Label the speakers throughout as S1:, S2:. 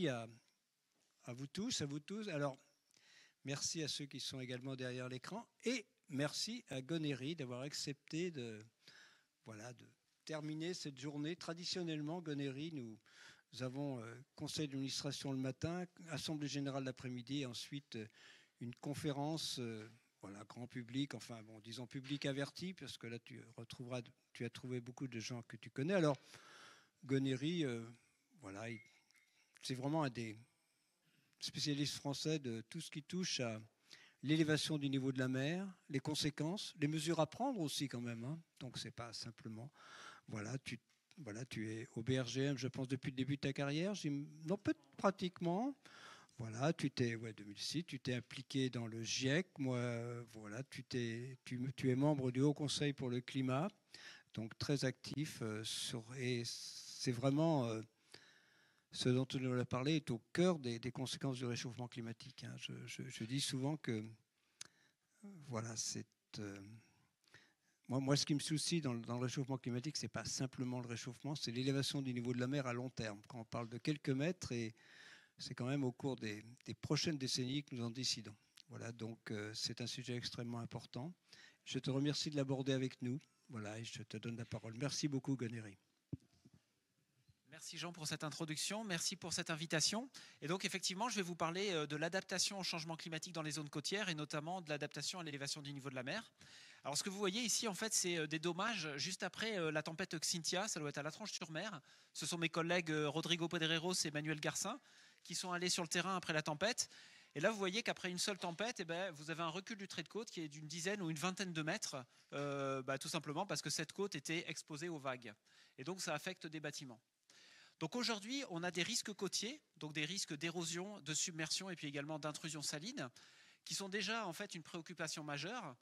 S1: merci à vous tous, à vous tous. Alors, merci à ceux qui sont également derrière l'écran et merci à Gonéry d'avoir accepté de terminer cette journée. Traditionnellement, Gonéry, nous avons conseil d'administration le matin, assemblée générale l'après-midi et ensuite une conférence grand public, enfin bon, disons public averti, parce que là tu as trouvé beaucoup de gens que tu connais. Alors, Gonéry, c'est vraiment un des spécialistes français de tout ce qui touche à l'élévation du niveau de la mer, les conséquences, les mesures à prendre aussi quand même. Hein. Donc c'est pas simplement, tu es au BRGM, je pense, depuis le début de ta carrière. Non, pratiquement. Voilà, 2006, tu t'es impliqué dans le GIEC. Moi, tu es membre du Haut Conseil pour le climat, donc très actif. Et c'est vraiment ce dont tu nous as parlé est au cœur des conséquences du réchauffement climatique. Hein. Je dis souvent que c'est moi, ce qui me soucie dans le réchauffement climatique, c'est pas simplement le réchauffement, c'est l'élévation du niveau de la mer à long terme. Quand on parle de quelques mètres, et c'est quand même au cours des prochaines décennies que nous en décidons. Voilà, donc c'est un sujet extrêmement important. Je te remercie de l'aborder avec nous. Voilà, et je te donne la parole. Merci beaucoup, Gonéry.
S2: Merci Jean pour cette introduction, merci pour cette invitation. Et donc effectivement, je vais vous parler de l'adaptation au changement climatique dans les zones côtières et notamment de l'adaptation à l'élévation du niveau de la mer. Alors ce que vous voyez ici, en fait, c'est des dommages juste après la tempête Xynthia, ça doit être à La Tranche-sur-Mer. Ce sont mes collègues Rodrigo Pedreros et Manuel Garcin qui sont allés sur le terrain après la tempête. Et là, vous voyez qu'après une seule tempête, vous avez un recul du trait de côte qui est d'une dizaine ou une vingtaine de mètres, tout simplement parce que cette côte était exposée aux vagues. Et donc ça affecte des bâtiments. Donc aujourd'hui, on a des risques côtiers, donc des risques d'érosion, de submersion et puis également d'intrusion saline, qui sont déjà en fait une préoccupation majeure,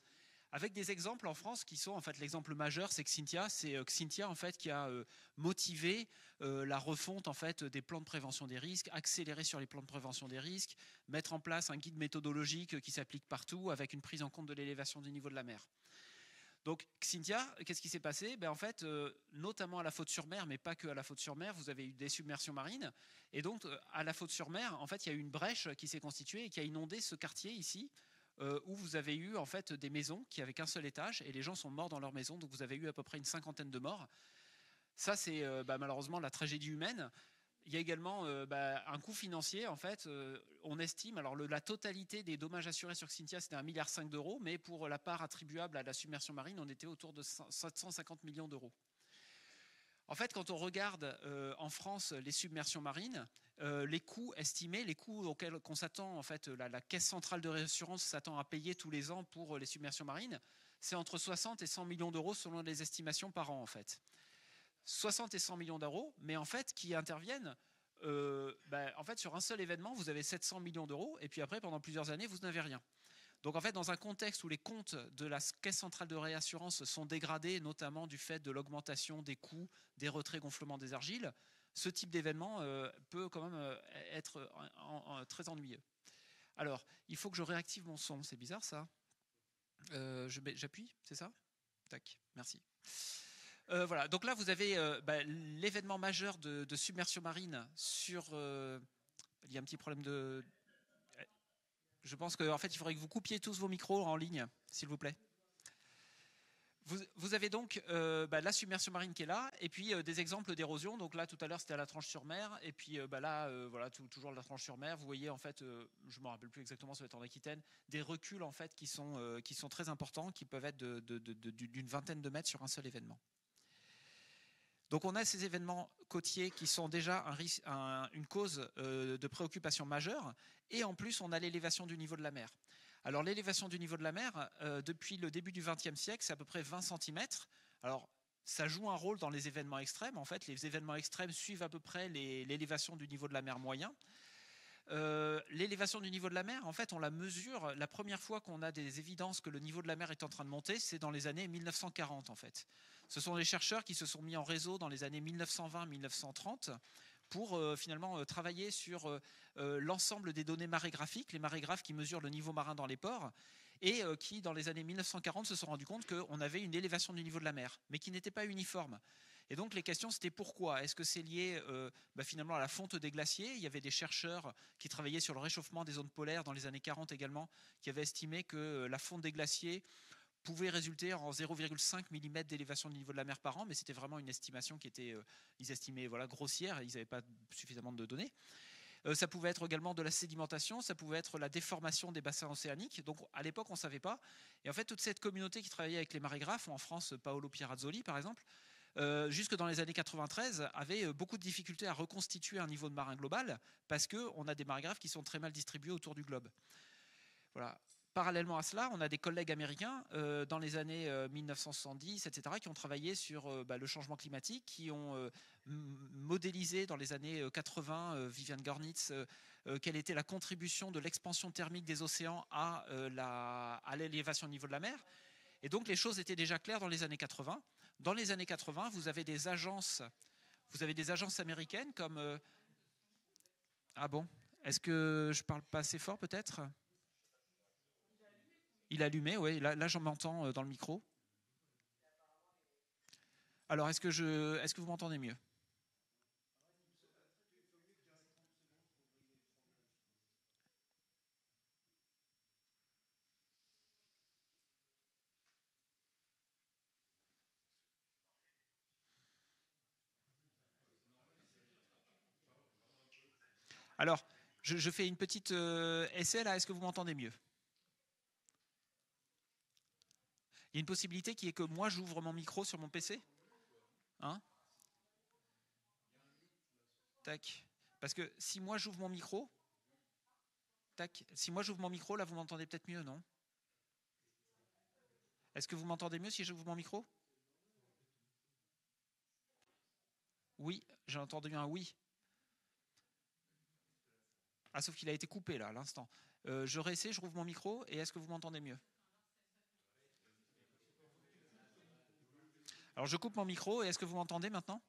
S2: avec des exemples en France qui sont en fait l'exemple majeur, c'est Xynthia. C'est Xynthia en fait qui a motivé la refonte en fait des plans de prévention des risques, accélérer sur les plans de prévention des risques, mettre en place un guide méthodologique qui s'applique partout avec une prise en compte de l'élévation du niveau de la mer. Donc Xynthia, qu'est-ce qui s'est passé? En fait, notamment à la Faute-sur-Mer, mais pas que à la Faute-sur-Mer, vous avez eu des submersions marines. Et donc à la Faute-sur-Mer, en fait, il y a eu une brèche qui s'est constituée et qui a inondé ce quartier ici, où vous avez eu en fait des maisons qui avaient qu'un seul étage et les gens sont morts dans leur maison. Donc vous avez eu à peu près une cinquantaine de morts. Ça, c'est malheureusement la tragédie humaine. Il y a également un coût financier. En fait, on estime, alors la totalité des dommages assurés sur Xynthia, c'était 1,5 milliard d'euros, mais pour la part attribuable à la submersion marine, on était autour de 750 millions d'euros. En fait, quand on regarde en France les submersions marines, les coûts estimés, les coûts auxquels on s'attend, en fait, la Caisse centrale de réassurance s'attend à payer tous les ans pour les submersions marines, c'est entre 60 et 100 millions d'euros selon les estimations par an, en fait. 60 et 100 millions d'euros, mais en fait, qui interviennent en fait, sur un seul événement, vous avez 700 millions d'euros, et puis après, pendant plusieurs années, vous n'avez rien. Donc en fait, dans un contexte où les comptes de la Caisse centrale de réassurance sont dégradés, notamment du fait de l'augmentation des coûts, des retraits gonflements des argiles, ce type d'événement peut quand même être très ennuyeux. Alors, il faut que je réactive mon son, c'est bizarre ça. J'appuie, c'est ça? Tac, merci. Voilà, donc là vous avez l'événement majeur de submersion marine sur. Il y a un petit problème de. Je pense qu'en fait il faudrait que vous coupiez tous vos micros en ligne, s'il vous plaît. Vous avez donc la submersion marine qui est là, et puis des exemples d'érosion. Donc là tout à l'heure c'était à La Tranche-sur-Mer, et puis voilà toujours La Tranche-sur-Mer. Vous voyez en fait, je ne me rappelle plus exactement, ça va être en Aquitaine, des reculs en fait qui sont très importants, qui peuvent être d'une vingtaine de mètres sur un seul événement. Donc on a ces événements côtiers qui sont déjà une cause de préoccupation majeure, et en plus on a l'élévation du niveau de la mer. Alors l'élévation du niveau de la mer, depuis le début du XXe siècle, c'est à peu près 20 cm. Alors ça joue un rôle dans les événements extrêmes. En fait, les événements extrêmes suivent à peu près l'élévation du niveau de la mer moyen. L'élévation du niveau de la mer, en fait, on la mesure. La première fois qu'on a des évidences que le niveau de la mer est en train de monter, c'est dans les années 1940, en fait. Ce sont des chercheurs qui se sont mis en réseau dans les années 1920-1930 pour finalement travailler sur l'ensemble des données marégraphiques, les marégraphes qui mesurent le niveau marin dans les ports, et qui, dans les années 1940, se sont rendus compte qu'on avait une élévation du niveau de la mer, mais qui n'était pas uniforme. Et donc les questions c'était pourquoi? Est-ce que c'est lié finalement à la fonte des glaciers? Il y avait des chercheurs qui travaillaient sur le réchauffement des zones polaires dans les années 40 également, qui avaient estimé que la fonte des glaciers pouvait résulter en 0,5 mm d'élévation du niveau de la mer par an, mais c'était vraiment une estimation qui était, ils estimaient grossière, ils n'avaient pas suffisamment de données. Ça pouvait être également de la sédimentation, ça pouvait être la déformation des bassins océaniques. Donc à l'époque, on ne savait pas. Et en fait, toute cette communauté qui travaillait avec les marégraphes, en France, Paolo Pierazzoli par exemple, jusque dans les années 93, avait beaucoup de difficultés à reconstituer un niveau de marin global parce qu'on a des marégraphes qui sont très mal distribués autour du globe. Voilà. Parallèlement à cela, on a des collègues américains dans les années 1970, etc., qui ont travaillé sur le changement climatique, qui ont modélisé dans les années 80, Vivian Gornitz, quelle était la contribution de l'expansion thermique des océans à l'élévation du niveau de la mer. Et donc les choses étaient déjà claires dans les années 80. Dans les années 80, vous avez des agences américaines comme... Ah bon? Est-ce que je parle pas assez fort peut-être? Il est allumé, oui. Là j'en m'entends dans le micro. Alors, est-ce que vous m'entendez mieux? Alors, je fais une petite essai là. Est-ce que vous m'entendez mieux? Il y a une possibilité qui est que moi j'ouvre mon micro sur mon PC. Hein? Tac. Parce que si moi j'ouvre mon micro, tac. Si moi j'ouvre mon micro, là vous m'entendez peut-être mieux, non? Est-ce que vous m'entendez mieux si j'ouvre mon micro? Oui, j'ai entendu un oui. Ah, sauf qu'il a été coupé là à l'instant. Je réessaie, je rouvre mon micro et est-ce que vous m'entendez mieux? Alors je coupe mon micro et est-ce que vous m'entendez maintenant?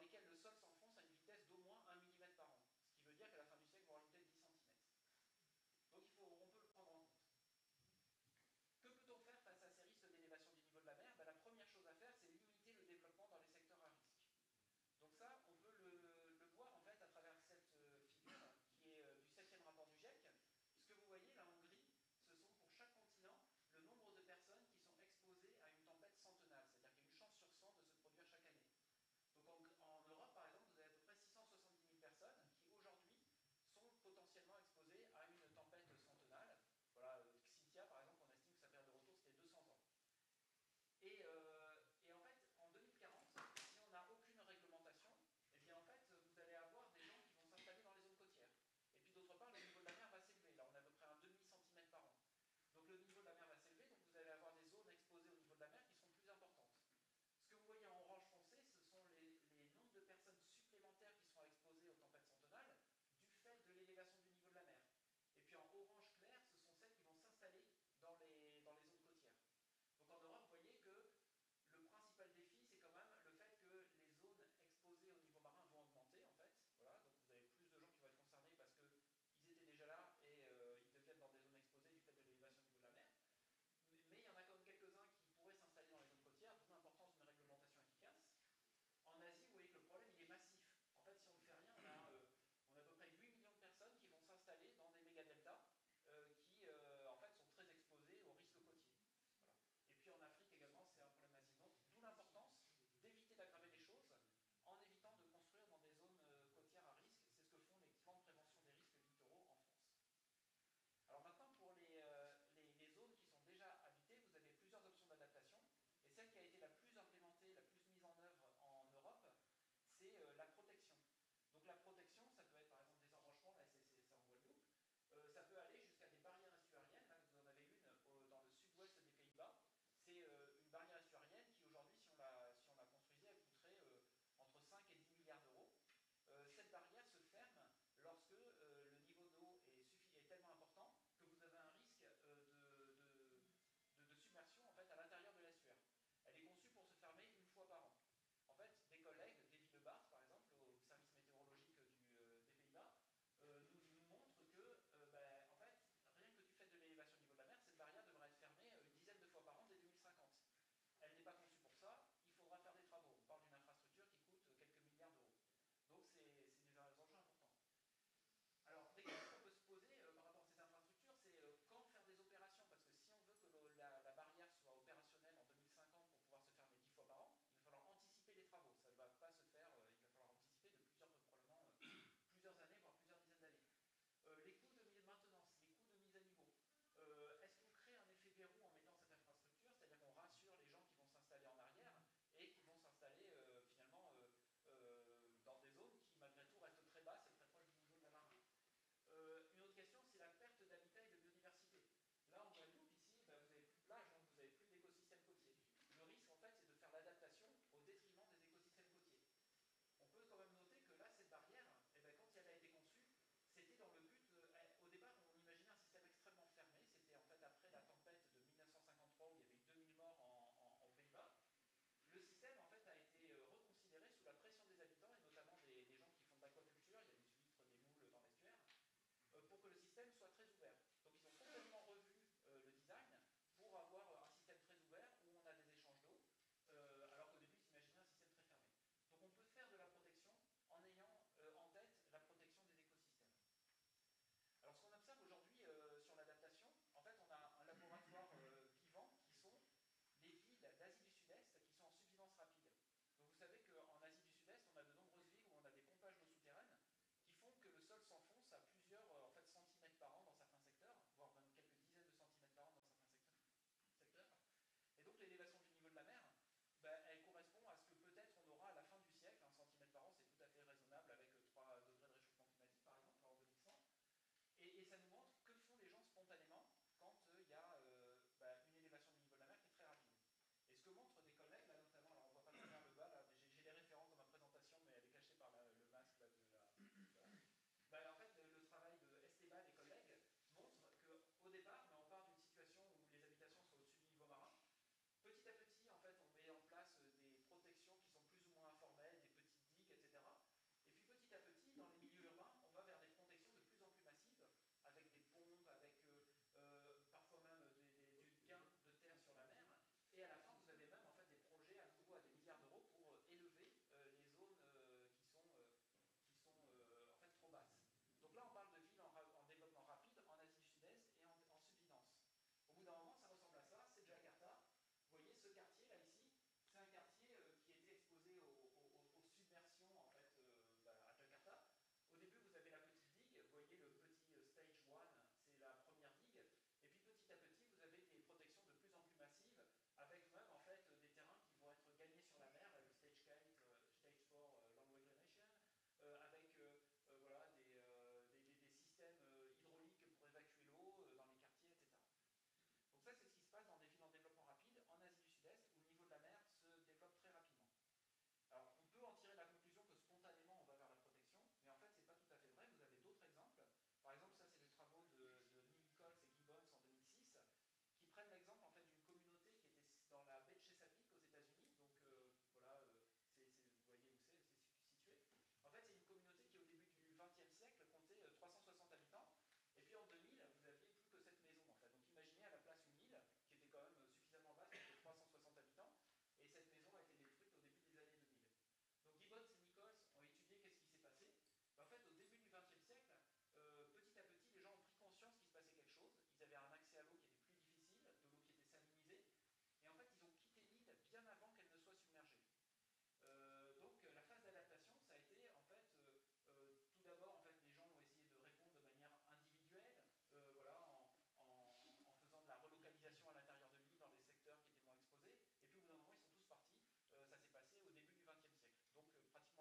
S2: lesquels le sol s'enfonce à une vitesse d'au moins 1 mm par an. Ce qui veut dire qu'à la fin du siècle, on aura une vitesse de 10 cm. Donc on peut le prendre en compte. Que peut-on faire face à ces risques d'élévation du niveau de la mer? La première chose à faire, c'est limiter le développement dans les secteurs à risque. Donc ça, on peut le voir en fait à travers cette figure qui est du 7e rapport du GIEC. Ce que vous voyez là en gris, ce sont pour chaque continent le nombre de personnes qui sont exposées à une tempête centenale, c'est-à-dire qu'il y a une chance sur 100 de se produire chaque année. Donc en Europe, par exemple, vous avez à peu près 670 000 personnes qui aujourd'hui sont potentiellement exposées à une tempête centenale. Voilà, Xynthia, par exemple, on estime que sa période de retour c'était 200 ans. Et en fait, en 2040, si on n'a aucune réglementation, eh bien en fait, vous allez avoir des gens qui vont s'installer dans les zones côtières. Et puis d'autre part, le niveau de la mer va s'élever. Là, on a à peu près un demi-centimètre par an. Donc le niveau de la mer va s'élever, donc vous allez avoir des zones exposées au niveau de la mer qui sont plus importantes. Ce que vous voyez en orange foncé, ce sont les nombres de personnes supplémentaires qui seront exposées aux tempêtes centenales du fait de l'élévation du niveau de la mer. Et puis en orange clair, ce sont celles qui vont s'installer dans les zones côtières. Donc en Europe, vous voyez que le principal défi, c'est quand même le fait que les zones exposées au niveau marin vont augmenter, en fait. Voilà, donc vous avez plus de gens qui vont être concernés parce qu'ils étaient déjà là et ils deviennent dans des zones exposées du fait de l'élévation du niveau de la mer. Mais il y en a quand même quelques-uns qui pourraient s'installer dans les zones côtières, d'où l'importance d'une réglementation efficace. En Asie, vous voyez que le problème, il est massif. En fait, si on ne fait rien, on a à peu près 8 millions de personnes qui vont s'installer dans des méga-deltas qui, en fait, sont très exposés aux risques côtiers. Voilà. Et puis en Afrique également, c'est un problème massif. Donc, d'où l'importance d'éviter d'aggraver les choses en évitant de construire dans des zones côtières à risque. C'est ce que font les plans de prévention des risques littoraux en France. Alors maintenant, pour les zones qui sont déjà habitées, vous avez plusieurs options d'adaptation. Et celle qui a été la plus implémentée, la plus mise en œuvre en Europe, c'est la protection. Donc la protection, ça peut être par exemple des embranchements, là c'est en Guadeloupe, ça peut aller jusqu'à des barrières estuariennes. Là, vous en avez une dans le sud-ouest des Pays-Bas. C'est une barrière estuarienne qui aujourd'hui, si on la construisait, elle coûterait entre 5 et 10 milliards d'euros. Cette barrière se ferme lorsque le niveau d'eau est tellement important que vous avez un risque de submersion en fait, à l'intérieur de l'estuaire. Elle est conçue pour se fermer une fois par an. En fait, des collègues, David Lebart par exemple, au service météorologique des Pays-Bas, nous montrent que, en fait, rien que du fait de l'élévation du niveau de la mer, cette barrière devrait être fermée une dizaine de fois par an dès 2050. Elle n'est pas conçue pour ça, il faudra faire des travaux. On parle d'une infrastructure qui coûte quelques milliards d'euros. Donc c'est des enjeux importants. Alors, des questions qu'on peut se poser par rapport à ces infrastructures, c'est quand faire des opérations, parce que si on veut que la barrière soit opérationnelle en 2050 pour pouvoir se fermer 10 fois par an, il va falloir anticiper les travaux. Ça ne va pas se faire, il va falloir anticiper de probablement plusieurs années, voire plusieurs dizaines d'années. Les coûts de maintenance, les coûts de mise à niveau. Est-ce qu'on crée un effet verrou en mettant cette infrastructure, c'est-à-dire qu'on rassure les gens qui vont s'installer en arrière et qui vont s'installer finalement dans des zones qui malgré tout restent très basses et très proches du niveau de la marine. Une autre question, c'est la perte d'habitat et de biodiversité. Là, en Guadeloupe, ici, vous n'avez plus de plage, donc vous n'avez plus d'écosystème côtier. Le risque, en fait, c'est de faire l'adaptation au détriment des écosystèmes côtiers. On peut quand même noter que là, cette barrière, quand elle a été conçue, c'était dans le but, au départ, on imaginait un système extrêmement fermé. C'était en fait après la tempête de 1953 où il y avait eu 2000 morts en Pays-Bas. Le système, en fait, a été reconsidéré sous la pression des habitants et notamment des gens qui font de l'aquaculture. Il y a des huîtres, des moules dans l'estuaire. Pour que le système soit très ouvert. Donc ils ont complètement revu le design pour avoir un système très ouvert où on a des échanges d'eau, alors qu'au début ils imaginaient un système très fermé. Donc on peut faire de la protection en ayant en tête la protection des écosystèmes. Alors ce qu'on observe aujourd'hui sur l'adaptation, en fait on a un laboratoire vivant qui sont les villes d'Asie du Sud-Est qui sont en subsidence rapide. Donc vous savez qu'en Asie du Sud-Est, on a de nombreuses villes où on a des pompages d'eau souterraine qui font que le sol s'enfonce à plusieurs centimètres par an dans certains secteurs, voire même quelques dizaines de centimètres par an dans certains secteurs. Et donc l'élévation du niveau de la mer, elle correspond à ce que peut-être on aura à la fin du siècle, 1 centimètre par an, c'est tout à fait raisonnable avec 3 degrés de réchauffement climatique par exemple, en 2100. Et ça nous montre que font les gens spontanément quand il y a une élévation du niveau de la mer qui est très rapide. Et ce que montrent des collègues, là notamment, alors on ne voit pas très bien le bas, là, j'ai les références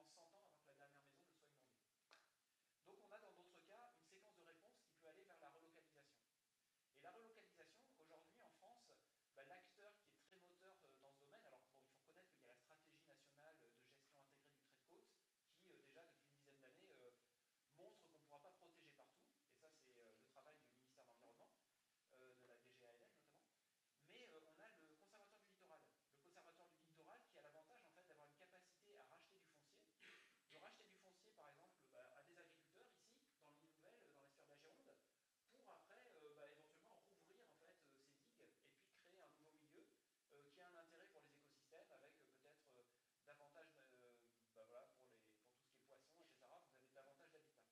S2: quasiment 100 ans avant que la dernière maison ne soit inondée. Donc on a dans d'autres cas une séquence de réponse qui peut aller vers la relocalisation. Et la relocalisation, aujourd'hui en France, l'acteur qui est très moteur dans ce domaine, alors bon, il faut reconnaître qu'il y a la stratégie nationale de gestion intégrée du trait de côte, qui déjà depuis une dizaine d'années montre qu'on ne pourra pas protéger partout, et ça c'est le travail du ministère de l'Environnement, de la DGALN notamment. Mais on a le conservatoire du littoral. Le conservatoire du littoral qui a l'avantage en fait d'avoir une capacité à racheter du foncier, de racheter du foncier par exemple à des agriculteurs ici, dans l'île Nouvelle, dans la sphère de la Gironde, pour après éventuellement rouvrir en fait ces digues et puis créer un nouveau milieu qui a un intérêt pour les écosystèmes avec peut-être davantage voilà, pour tout ce qui est poissons, etc. Vous avez davantage d'habitat.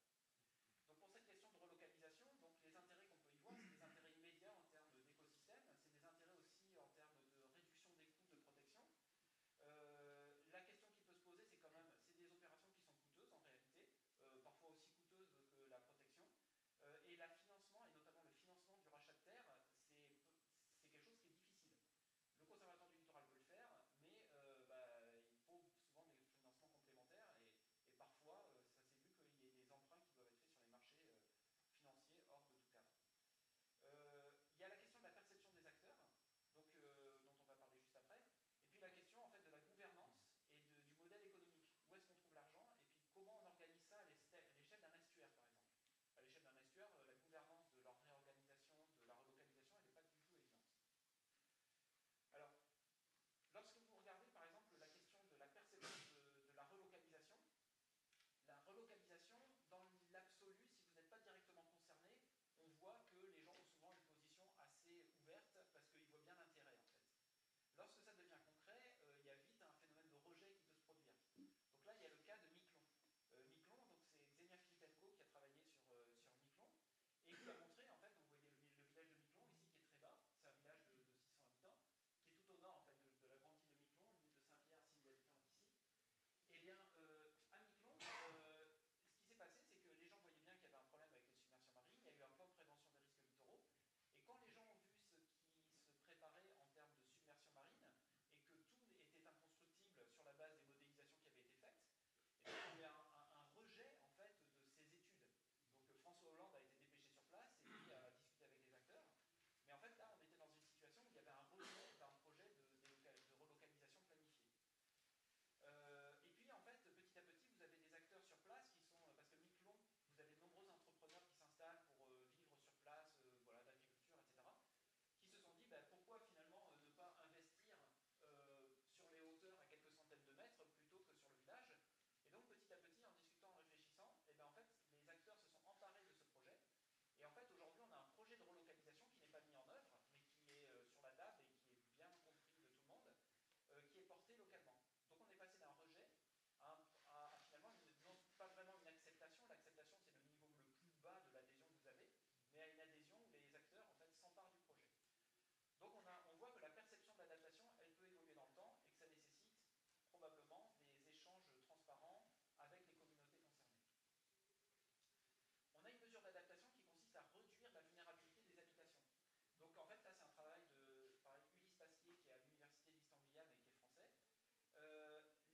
S2: Donc pour cette question de relocalisation, donc les intérêts qu'on peut y voir, c'est des intérêts immédiats en termes d'écosystèmes, c'est des intérêts aussi en termes de réduction des coûts de protection. La question qui peut se poser, c'est quand même, c'est des opérations qui sont coûteuses en réalité, parfois aussi coûteuses que la protection. Et le financement, et notamment le financement du rachat de terre, c'est quelque chose qui est difficile. Le conservatoire du littoral peut le faire, mais il faut souvent des financements complémentaires et parfois, ça s'est vu qu'il y a des emprunts qui doivent être faits sur les marchés financiers hors de tout cadre. Il y a la question de la perception des acteurs, donc, dont on va parler juste après, et puis la question en fait, de la gouvernance et du modèle économique. Où est-ce qu'on trouve l'argent et puis comment on organise ça à l'échelle d'un estuaire, par exemple. À l'échelle d'un estuaire, la gouvernance de leur réorganisation, de la relocalisation, elle n'est pas du tout évidente. Alors, lorsque vous regardez par exemple la question de la perception de la relocalisation, dans l'absolu, si vous n'êtes pas directement concerné, on voit que les gens ont souvent une position assez ouverte parce qu'ils voient bien l'intérêt en fait. Lorsque ça devient concret, il y a vite un phénomène de rejet qui peut se produire. Donc là, il y a le cas de Miquelon. Miquelon, donc c'est Xenia Filippenko qui a travaillé sur Miquelon et qui a montré, en fait, donc vous voyez le village de Miquelon ici qui est très bas, c'est un village de 600 habitants, qui est tout au nord en fait, de la grande île de Miquelon, l'île de Saint-Pierre, 6 000 habitants ici. Et bien, à Miquelon, ce qui s'est passé, c'est que les gens voyaient bien qu'il y avait un problème avec les submersions marines, il y a eu un plan de prévention des risques littoraux, et quand les gens ont vu ce qui se préparait en termes de submersion marine, et que tout était inconstructible sur la base des modélisations qui avaient été faites, et bien, il y a eu un rejet en fait de ces études. Donc François Hollande a été dépêché sur place et puis a discuté avec les acteurs. Mais en fait, là, on était dans une situation où il y avait un rejet d'un projet de relocalisation planifiée. Et puis, en fait, petit à petit, vous avez des acteurs sur place qui sont... Parce que Miquelon, vous avez de nombreux entrepreneurs qui s'installent pour vivre sur place, voilà, l'agriculture, etc., qui se sont dit, pourquoi finalement ne pas investir sur les hauteurs à quelques centaines de mètres plutôt que sur le village. Et donc, petit à petit, en discutant, en réfléchissant, et en fait, les acteurs se sont emparés de ce projet. Et en fait, aujourd'hui, on a un projet de relocalisation qui n'est pas mis en œuvre, mais qui est sur la table et qui est bien compris de tout le monde, qui est porté localement. Donc, on est passé d'un rejet à finalement, non pas vraiment une acceptation. L'acceptation, c'est le niveau le plus bas de l'adhésion que vous avez, mais à une adhésion où les acteurs, en fait, s'emparent du projet. Donc, on voit que la perception de l'adaptation, elle peut évoluer dans le temps et que ça nécessite probablement des échanges transparents avec les communautés concernées. On a une mesure d'adaptation qui consiste à réduire la vulnérabilité des habitations. Donc en fait, là c'est un travail par Ulysse Pasquier qui est à l'université d'East-Anglia et qui est français.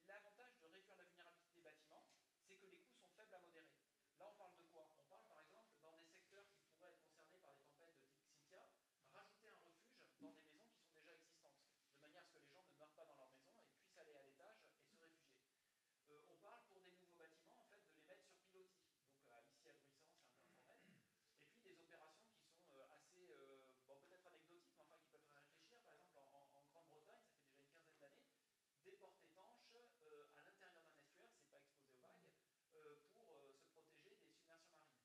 S2: L'avantage de réduire la vulnérabilité des bâtiments, c'est que les coûts sont faibles à modérer. Là on parle de quoi? On parle par exemple dans des secteurs qui pourraient être concernés par les tempêtes de type Cynthia, rajouter un refuge dans des maisons qui sont déjà existantes, de manière à ce que les gens ne meurent pas dans leur maison et puissent aller à l'étage et se réfugier. On parle pour des nouveaux bâtiments en fait de les mettre sur pilotis. Donc ici à Bruxelles, c'est un peu informel. Et puis des opérations qui sont assez, peut-être anecdotiques, mais enfin qui peuvent faire réfléchir. Par exemple, en Grande-Bretagne, ça fait déjà une quinzaine d'années, des portes étanches à l'intérieur d'un estuaire, c'est pas exposé aux vagues, pour se protéger des submersions marines.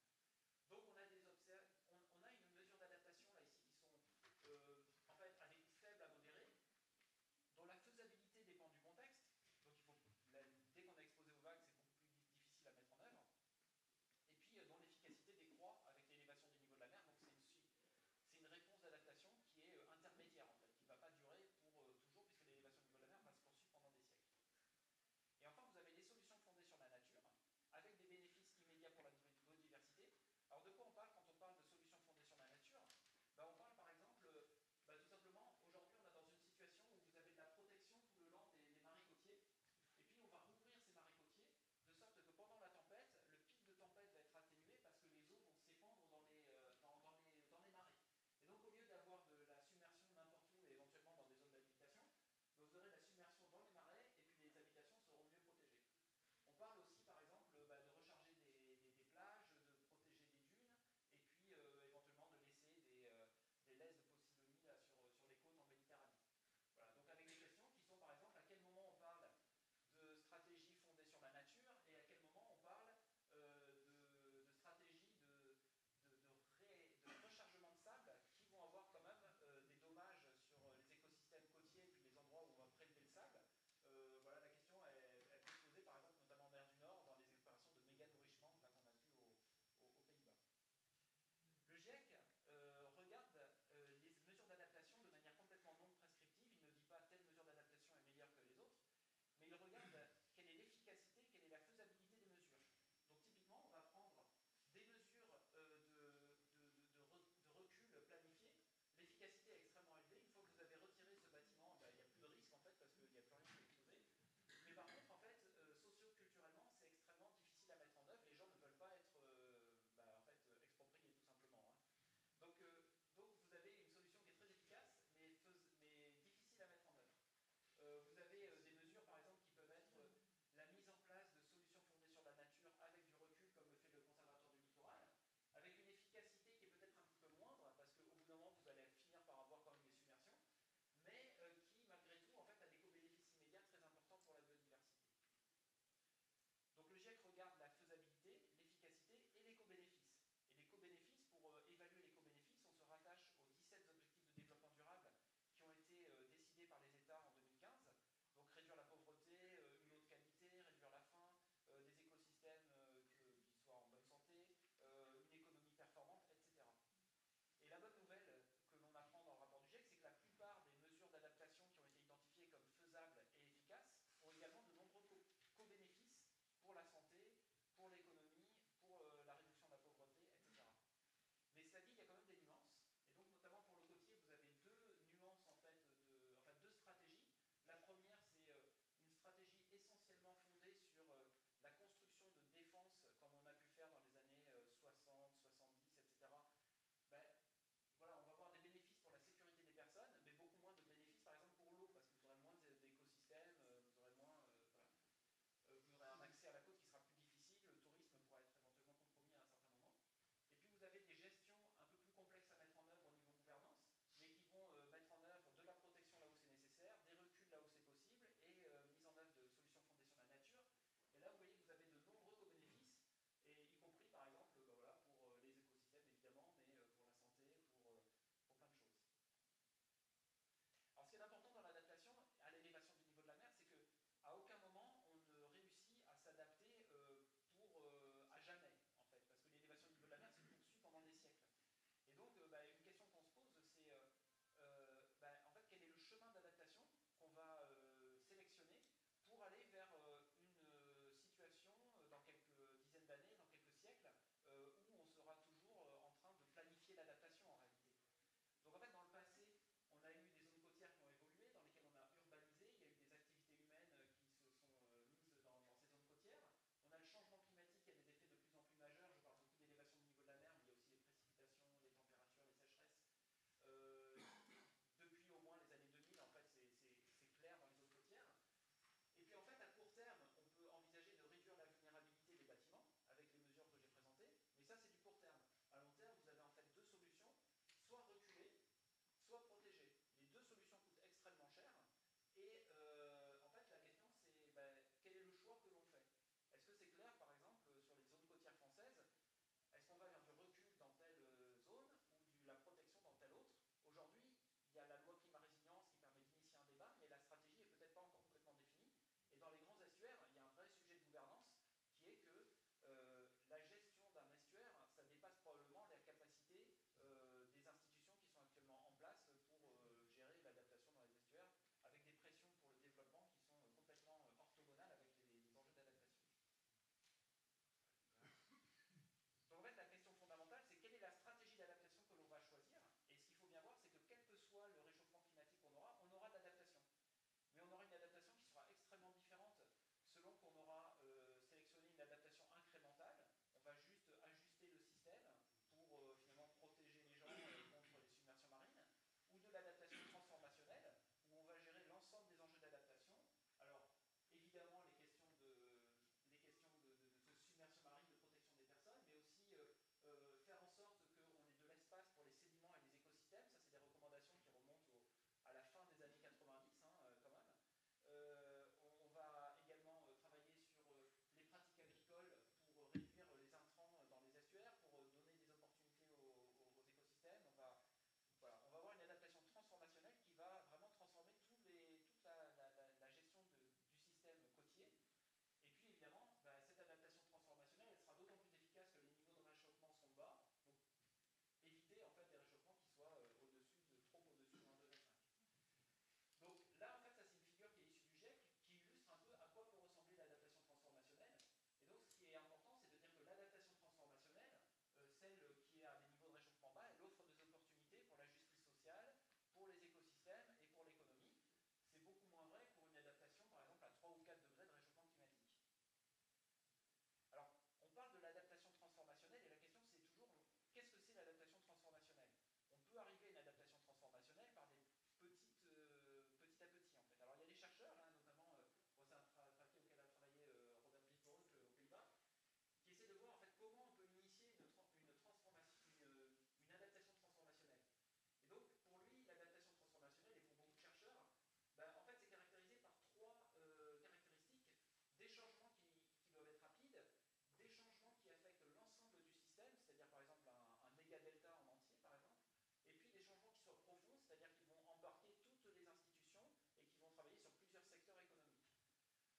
S2: delta en entier, par exemple, et puis des changements qui soient profonds, c'est-à-dire qui vont embarquer toutes les institutions et qui vont travailler sur plusieurs secteurs économiques.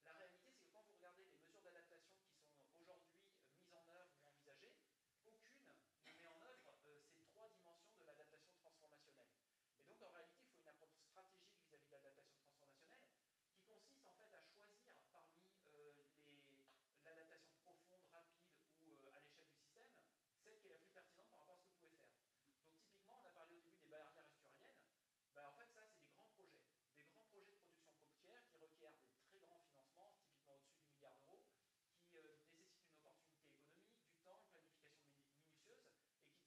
S2: La réalité, c'est que quand vous regardez les mesures d'adaptation qui sont aujourd'hui mises en œuvre ou envisagées, aucune ne met en œuvre ces trois dimensions de l'adaptation transformationnelle. Et donc, en réalité, il faut une approche stratégique vis-à-vis de l'adaptation transformationnelle qui consiste en fait à choisir parmi l'adaptation profonde, rapide ou à l'échelle du système, celle qui est la plus pertinente par rapport à ce que vous pouvez faire. Donc, typiquement, on a parlé au début des barrières esturiennes. Ben, en fait, ça, c'est des grands projets de production côtière qui requièrent des très grands financements, typiquement au-dessus du milliard d'euros, qui nécessitent une opportunité économique, du temps, une planification minutieuse, et qui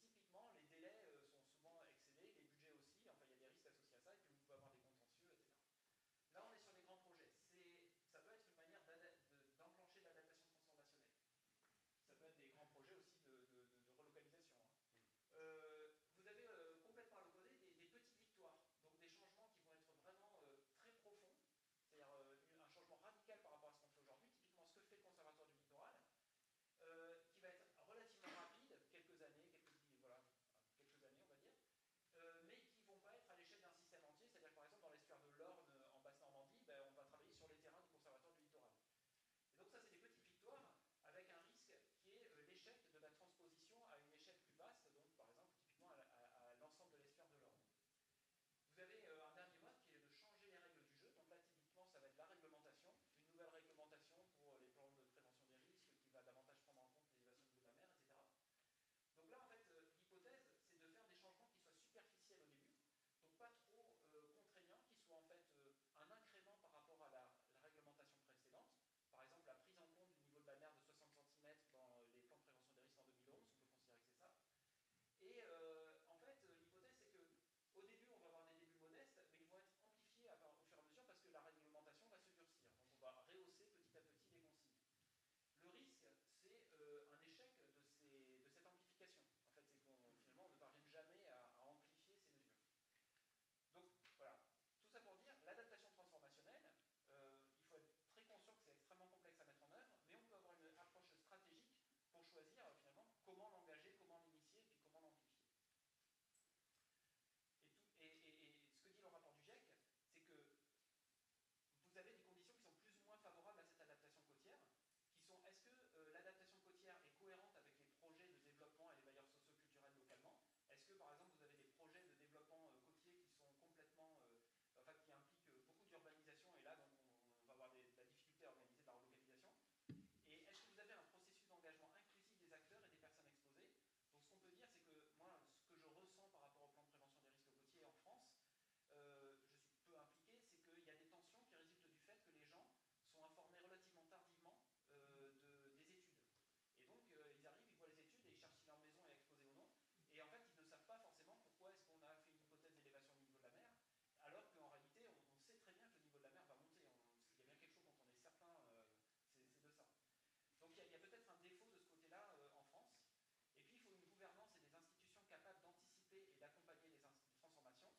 S2: typiquement, les délais sont souvent excédés, les budgets aussi, enfin il y a des risques associés à ça, et puis vous pouvez avoir des contentieux, etc. Là, on est sur des grands projets. Ça peut être une manière d'enclencher de l'adaptation transformationnelle. Ça peut être des grands projets aussi de relocalisation. Vous avez complètement à l'opposé des petites victoires, donc des changements qui vont être vraiment très profonds, c'est-à-dire un changement radical par rapport à ce qu'on fait aujourd'hui, typiquement ce que fait le Conservatoire du littoral, qui va être relativement rapide, quelques années, on va dire, mais qui ne vont pas être à l'échelle d'un système entier, c'est-à-dire que par exemple dans l'estuaire de l'Orne en Basse-Normandie, ben, on va travailler sur les terrains du Conservatoire du littoral. Et donc ça, c'est des petites victoires avec un risque qui est l'échec de la transposition à une échelle plus vaste, donc par exemple typiquement à l'ensemble de l'estuaire de l'Orne. Vous avez un dernier mode qui est de changer les règles du jeu. Donc là, typiquement, ça va être la réglementation, une nouvelle réglementation pour les plans de prévention des risques qui va davantage prendre en compte l'élévation du niveau de la mer, etc. Donc là, en fait, l'hypothèse, c'est de faire des changements qui soient superficiels au début, donc pas trop contraignants, qui soient en fait un incrément par rapport à la réglementation précédente. Par exemple, la prise en compte du niveau de la mer de 60 cm dans les plans de prévention des risques en 2011, on peut considérer que c'est ça. Et en fait, l'hypothèse, c'est qu'au début, on va avoir des débuts modestes, mais ils vont être amplifiés au fur et à mesure parce que la réglementation va se durcir. Donc on va rehausser petit à petit les consignes. Le risque, c'est un échec de cette amplification. En fait, c'est qu'on finalement, on ne parvient jamais à amplifier ces mesures. Donc voilà, tout ça pour dire, l'adaptation transformationnelle, il faut être très conscient que c'est extrêmement complexe à mettre en œuvre, mais on peut avoir une approche stratégique pour choisir finalement comment l'engager, comment l'initier et puis comment l'amplifier. Et ce que dit le rapport du GIEC, c'est que vous avez des conditions qui sont plus ou moins favorables à cette adaptation côtière, qui sont est-ce que l'adaptation côtière est cohérente avec les projets de développement et les bailleurs socio-culturels localement? Est-ce que par exemple vous avez des projets de développement côtier qui sont complètement, qui impliquent beaucoup d'urbanisation et là donc on va avoir de la difficulté à organiser de la relocalisation? Et est-ce que vous avez un processus d'engagement inclusif des acteurs et des personnes exposées? Donc ce qu'on peut dire, c'est que moi, ce que je ressens par rapport au plan de prévention des risques côtiers en France, je suis peu impliqué, c'est qu'il y a des tensions qui résultent du fait que les gens sont informés relativement tardivement des études. Et donc ils arrivent, ils voient les études et ils cherchent si leur maison est exposée ou non. Et en fait, ils ne savent pas forcément pourquoi est-ce qu'on a fait une hypothèse d'élévation du niveau de la mer, alors qu'en réalité, on sait très bien que le niveau de la mer va monter. Il y a bien quelque chose dont on est certain, c'est de ça. Donc il y a peut-être un défaut de ce côté-là en France. Et puis il faut une gouvernance et des institutions capables d'anticiper et d'accompagner les transformations.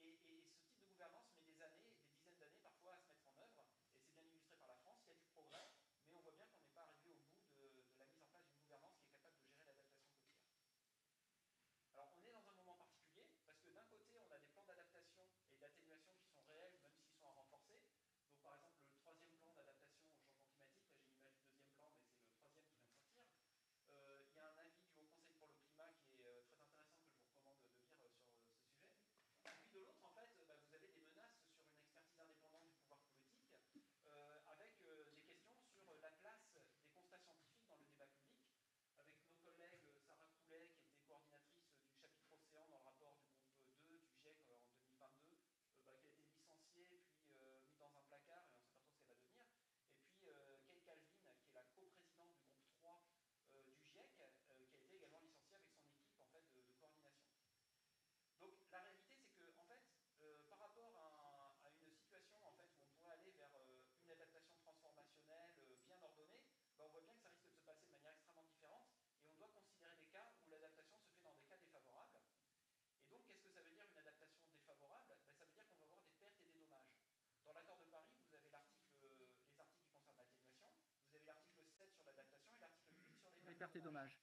S2: Et ce type de gouvernance met des années, des dizaines d'années parfois à se mettre en œuvre. Et c'est bien illustré par la France, il y a du progrès, mais on voit bien qu'on n'est pas arrivé au bout de la mise en place d'une gouvernance qui est capable de gérer l'adaptation côtière. Alors on est dans un moment particulier, parce que d'un côté on a des plans d'adaptation et d'atténuation qui sont réels, même s'ils sont à renforcer. Donc par exemple le troisième plan d'adaptation au changement climatique, là j'ai l'image du deuxième plan, mais c'est le troisième qui vient de sortir. Il y a un avis du Haut Conseil pour le climat qui est très intéressant que je vous recommande de lire sur ce sujet. Et puis de l'autre, en fait, vous avez des menaces sur une expertise indépendante du pouvoir politique, avec des questions sur la place des constats scientifiques dans le débat public, avec nos collègues Sarah Coulet, qui était coordinatrice du chapitre Océan dans le rapport du groupe 2 du GIEC en 2022, qui a été licenciée, puis mise dans un placard, et on ne sait pas trop ce qu'elle va devenir. Et puis Kate Calvin, qui est la coprésidente du groupe 3 du GIEC, qui a été également licenciée avec son équipe en fait, de coordination. Donc la réalité, c'est que en fait, par rapport à une situation en fait, où on pourrait aller vers une adaptation transformationnelle bien ordonnée, on voit bien que ça risque de se passer de manière extrêmement différente et on doit considérer des cas où l'adaptation se fait dans des cas défavorables. Et donc, qu'est-ce que ça veut dire une adaptation défavorable? Ça veut dire qu'on va avoir des pertes et des dommages. Dans l'accord de Paris, vous avez les articles qui concernent l'atténuation, vous avez l'article 7 sur l'adaptation et l'article 8 sur les pertes et dommages.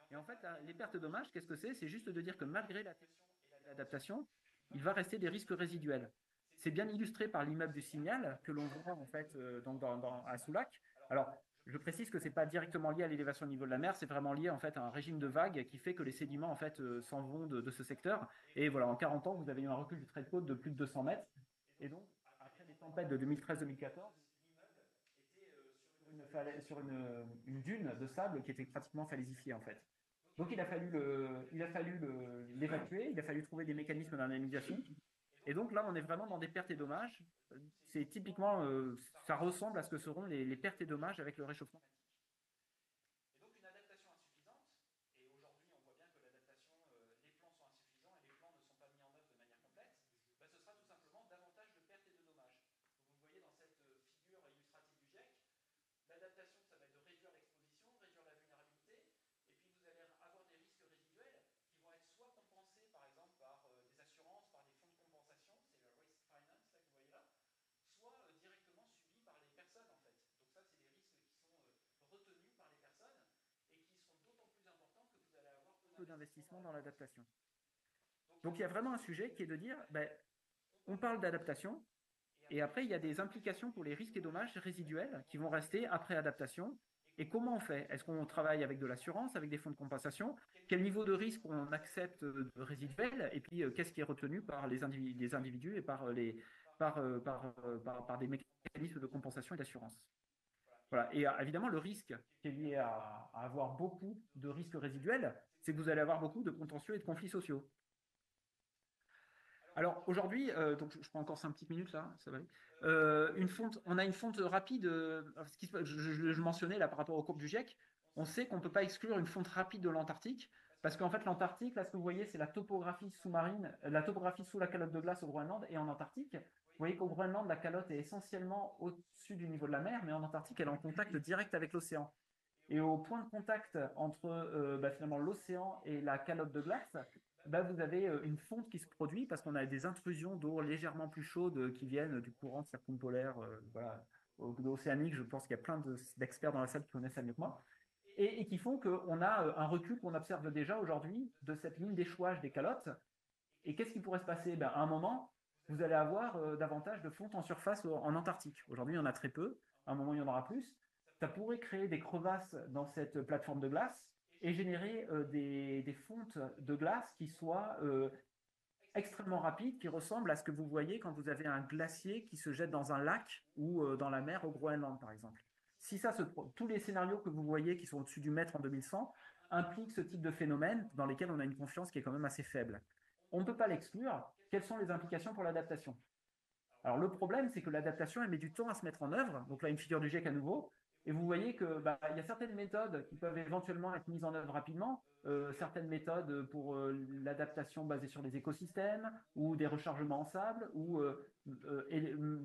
S2: Et en
S3: Et en fait, les pertes et dommages, qu'est-ce que c'est? C'est juste de dire que malgré l'attention et l'adaptation, il va rester des risques résiduels. C'est bien illustré par l'immeuble du Signal que l'on voit en fait à Soulac. Alors, je précise que ce n'est pas directement lié à l'élévation au niveau de la mer, c'est vraiment lié en fait à un régime de vagues qui fait que les sédiments en fait s'en vont de ce secteur. Et voilà, en 40 ans, vous avez eu un recul du trait de côte de plus de 200 mètres. Et donc, après les tempêtes de 2013-2014, sur une dune de sable qui était pratiquement falaisifiée en fait. Donc il a fallu l'évacuer, il a fallu trouver des mécanismes d'indemnisation. Et donc là, on est vraiment dans des pertes et dommages. C'est typiquement, ça ressemble à ce que seront les pertes et dommages avec le réchauffement.
S2: Et donc une adaptation insuffisante, et aujourd'hui on voit bien que l'adaptation, les plans sont insuffisants et les plans ne sont pas mis en œuvre de manière complète, bah, ce sera tout simplement davantage de pertes et de dommages. Donc vous voyez dans cette figure illustrative du GIEC, l'adaptation ça va être de réduire l'exposition, réduire la vulnérabilité, et puis vous allez avoir des risques résiduels qui vont être soit compensés par exemple par des assurances, par des fonds de compensation, c'est le risk finance là, que vous voyez là, soit directement subis par les personnes en fait. Donc ça c'est des risques qui sont retenus par les personnes et qui seront d'autant plus importants que vous allez avoir
S3: peu d'investissement dans l'adaptation. Donc il y a vraiment un sujet qui est de dire, ben, on parle d'adaptation, et après il y a des implications pour les risques et dommages résiduels qui vont rester après adaptation. Et comment on fait? Est-ce qu'on travaille avec de l'assurance, avec des fonds de compensation? Quel niveau de risque on accepte de résiduel? Et puis qu'est-ce qui est retenu par les individus et par des mécanismes de compensation et d'assurance? Voilà. Et évidemment, le risque qui est lié à avoir beaucoup de risques résiduels, c'est que vous allez avoir beaucoup de contentieux et de conflits sociaux. Alors aujourd'hui, donc je prends encore 5 petites minutes là, ça va aller. On a une fonte rapide. Je mentionnais là par rapport aux courbes du GIEC, on sait qu'on ne peut pas exclure une fonte rapide de l'Antarctique, parce qu'en fait l'Antarctique, là ce que vous voyez, c'est la topographie sous-marine, la topographie sous la calotte de glace au Groenland et en Antarctique. Vous voyez qu'au Groenland, la calotte est essentiellement au-dessus du niveau de la mer, mais en Antarctique, elle est en contact direct avec l'océan. Et au point de contact entre finalement l'océan et la calotte de glace, vous avez une fonte qui se produit parce qu'on a des intrusions d'eau légèrement plus chaudes qui viennent du courant circumpolaire voilà, océanique. Je pense qu'il y a plein d'experts dans la salle qui connaissent ça mieux que moi. Et qui font qu'on a un recul qu'on observe déjà aujourd'hui de cette ligne d'échouage des calottes. Et qu'est-ce qui pourrait se passer? À un moment, vous allez avoir davantage de fonte en surface en Antarctique. Aujourd'hui, il y en a très peu. À un moment, il y en aura plus. Ça pourrait créer des crevasses dans cette plateforme de glace et générer des fontes de glace qui soient extrêmement rapides, qui ressemblent à ce que vous voyez quand vous avez un glacier qui se jette dans un lac ou dans la mer au Groenland, par exemple. Si tous les scénarios que vous voyez qui sont au-dessus du mètre en 2100 impliquent ce type de phénomène dans lesquels on a une confiance qui est quand même assez faible. On ne peut pas l'exclure. Quelles sont les implications pour l'adaptation? Alors le problème, c'est que l'adaptation, elle met du temps à se mettre en œuvre. Donc là, une figure du GIEC à nouveau. Et vous voyez qu'il y a certaines méthodes qui peuvent éventuellement être mises en œuvre rapidement, certaines méthodes pour l'adaptation basée sur les écosystèmes, ou des rechargements en sable, ou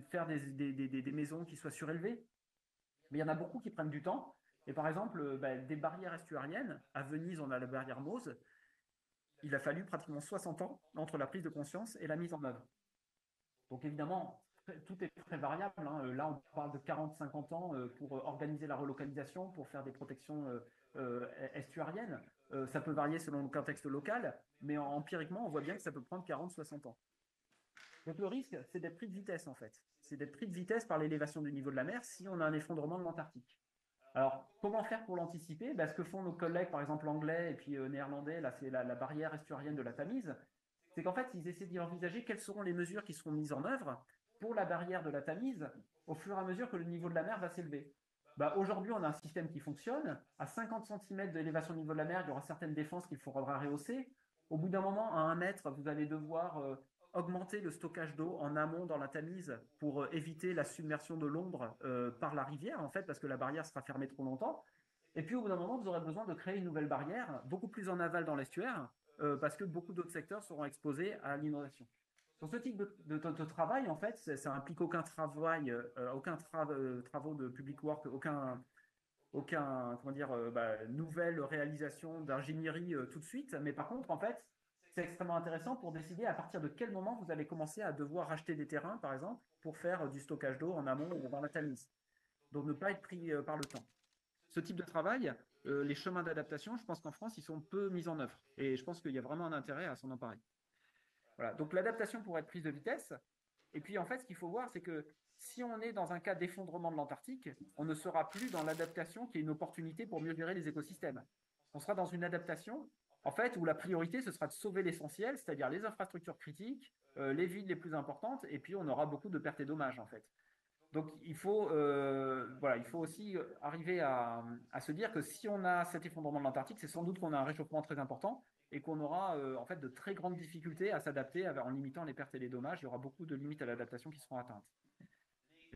S3: faire des maisons qui soient surélevées. Mais il y en a beaucoup qui prennent du temps. Et par exemple, des barrières estuariennes, à Venise, on a la barrière Mose, il a fallu pratiquement 60 ans entre la prise de conscience et la mise en œuvre. Donc évidemment, tout est très variable. Hein. Là, on parle de 40-50 ans pour organiser la relocalisation, pour faire des protections estuariennes. Ça peut varier selon le contexte local, mais empiriquement, on voit bien que ça peut prendre 40-60 ans. Donc le risque, c'est d'être pris de vitesse en fait. C'est d'être pris de vitesse par l'élévation du niveau de la mer si on a un effondrement de l'Antarctique. Alors, comment faire pour l'anticiper? Ce que font nos collègues, par exemple anglais et puis néerlandais, là c'est la barrière estuarienne de la Tamise, c'est qu'en fait, ils essaient d'envisager quelles seront les mesures qui seront mises en œuvre pour la barrière de la Tamise au fur et à mesure que le niveau de la mer va s'élever. Aujourd'hui, on a un système qui fonctionne. À 50 cm d'élévation du niveau de la mer, il y aura certaines défenses qu'il faudra rehausser. Au bout d'un moment, à 1 mètre, vous allez devoir augmenter le stockage d'eau en amont dans la Tamise pour éviter la submersion de l'ombre par la rivière, en fait, parce que la barrière sera fermée trop longtemps. Et puis, au bout d'un moment, vous aurez besoin de créer une nouvelle barrière, beaucoup plus en aval dans l'estuaire, parce que beaucoup d'autres secteurs seront exposés à l'inondation. Sur ce type de travail, en fait, ça implique aucun travail, travaux de public work, nouvelle réalisation d'ingénierie tout de suite. Mais par contre, en fait, c'est extrêmement intéressant pour décider à partir de quel moment vous allez commencer à devoir racheter des terrains, par exemple, pour faire du stockage d'eau en amont ou dans la Tamise. Donc, ne pas être pris par le temps. Ce type de travail, les chemins d'adaptation, je pense qu'en France, ils sont peu mis en œuvre. Et je pense qu'il y a vraiment un intérêt à s'en emparer. Voilà. Donc l'adaptation pourrait être prise de vitesse. Et puis en fait, ce qu'il faut voir, c'est que si on est dans un cas d'effondrement de l'Antarctique, on ne sera plus dans l'adaptation qui est une opportunité pour mieux gérer les écosystèmes. On sera dans une adaptation, en fait, où la priorité, ce sera de sauver l'essentiel, c'est-à-dire les infrastructures critiques, les villes les plus importantes, et puis on aura beaucoup de pertes et dommages, en fait. Donc il faut aussi arriver à se dire que si on a cet effondrement de l'Antarctique, c'est sans doute qu'on a un réchauffement très important et qu'on aura en fait de très grandes difficultés à s'adapter en limitant les pertes et les dommages. Il y aura beaucoup de limites à l'adaptation qui seront atteintes.